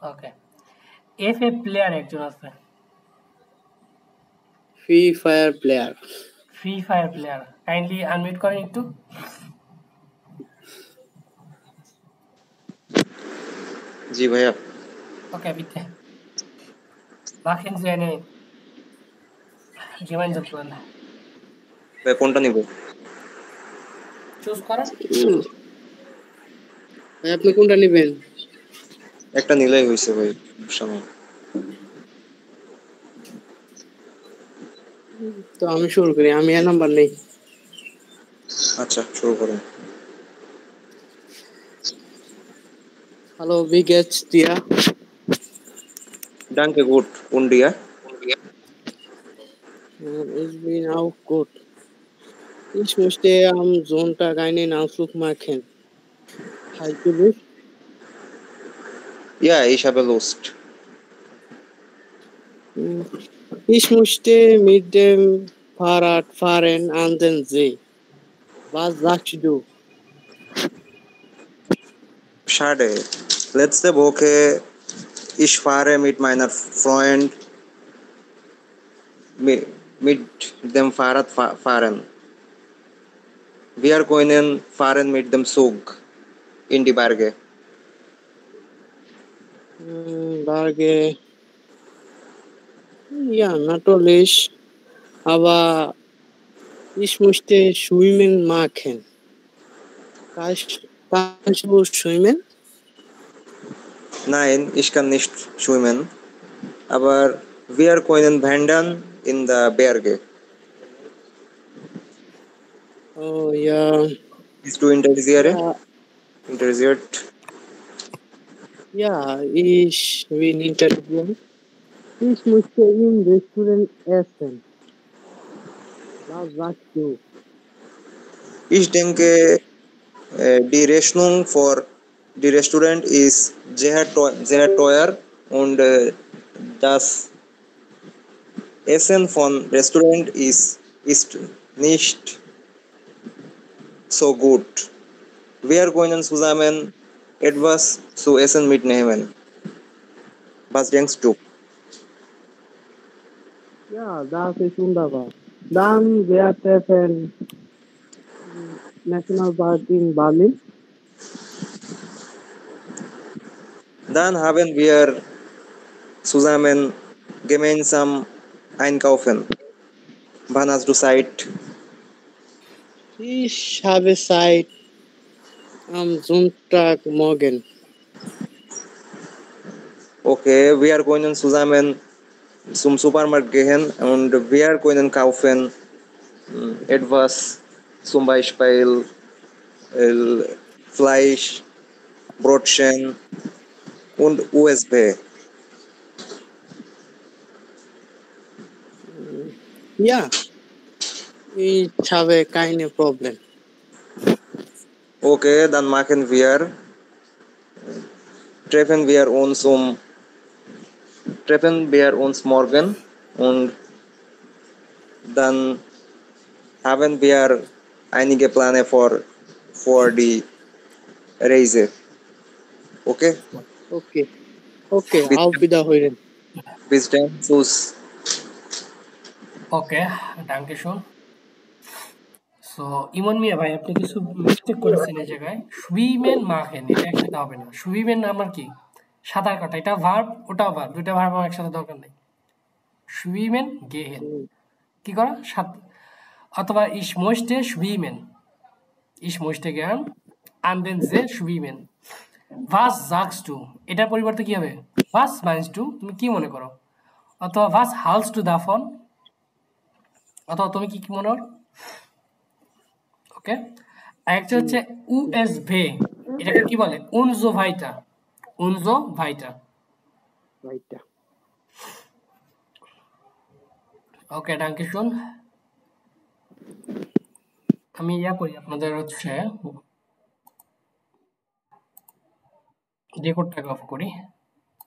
ওকে, এফএ প্লেয়ার একজন আছে, free fire player. Kindly unmute করেন একটু। জি ভাইয়া। ওকে bitte machen Sie eine gemeinsam Plan। ভাই কোনটা নিব? চুজ করেন। ভাই আপনি কোনটা নেবেন? একটা নিলেই হইছে ভাই, সমস্যা নেই। তো আমি শুরু করি, আমি এ নাম্বার নেই। আচ্ছা শুরু করুন। Hallo, wie geht's dir? Danke gut. Und dir? Ich bin auch gut. Ich möchte am Sonntag einen Ausflug machen. Hast du Lust? Ja, ich habe Lust. Ich möchte mit dem Fahrrad fahren an den See. Was sagst du? Schade. Letzte Woche ich fahre mit meiner Freund mit dem Fahrrad fahren. Wir können fahren mit dem Zug in die Berge. Berge. Ja, natürlich. Aber ich möchte schwimmen machen. Kannst du schwimmen? Nein, ich kann nicht schwimmen. Aber wir können wandern in der Berge. Oh ja, Bist du interessiert? ja, Interessiert? ja, ich bin interessiert. Ich möchte im Restaurant essen. Was sagst du? Ich denke, die Rechnung für die Restaurant ist sehr teuer und das Essen von Restaurant ist nicht so gut. Wir können zusammen etwas zu essen mitnehmen. Was denkst du? Ja, das ist wunderbar. Dann wir treffen Nationalpark in Berlin. Dann haben wir zusammen gemeinsam einkaufen. Wann hast du Zeit? Ich habe Zeit am Sonntagmorgen. Okay, wir können zusammen zum Supermarkt gehen und wir können kaufen etwas, zum Beispiel Fleisch, Brotchen und USB. Ja, ich habe keine Problem. Okay, dann treffen wir uns morgen und dann haben wir einige Pläne für die Reise. Okay? Okay, okay, Bis, auf Wiederhören. bis dann. Tschüss. ওকে, ডাঙ্কে শুন। So ইমন মিয়া ভাই আপনি কিছু mistake করেছেন এই জায়গায়। সুইমেন মাখেন এটা একসাথে হবে না। সুইমেন আমার কি সাঁতার কাটা, এটা ভার্ব ওটাও ভার্ব, দুইটা ভার্ব আমার একসাথে দরকার নেই। সুইমেন গেহেন কি করা অথবা ইস মোস্টে সুইমেন, ইস মোস্টে গেহান আনদেন যে সুইমেন। ভাস জাগস টু এটার পরিবর্তে কি হবে? ভাস মাইন্স টু, তুমি কি মনে করো? অথবা ভাস হালস টু দাফন, অথবা তুমি কি কি মনে করো? ওকে, একটা হচ্ছে ইউএসভি, এটাকে কি বলে? উনজো ভাইটা, উনজো ভাইটা। ওকে ডাঙ্কে শুন, আমি করি আপনাদের হচ্ছে রেকর্ডটাকে অফ করি।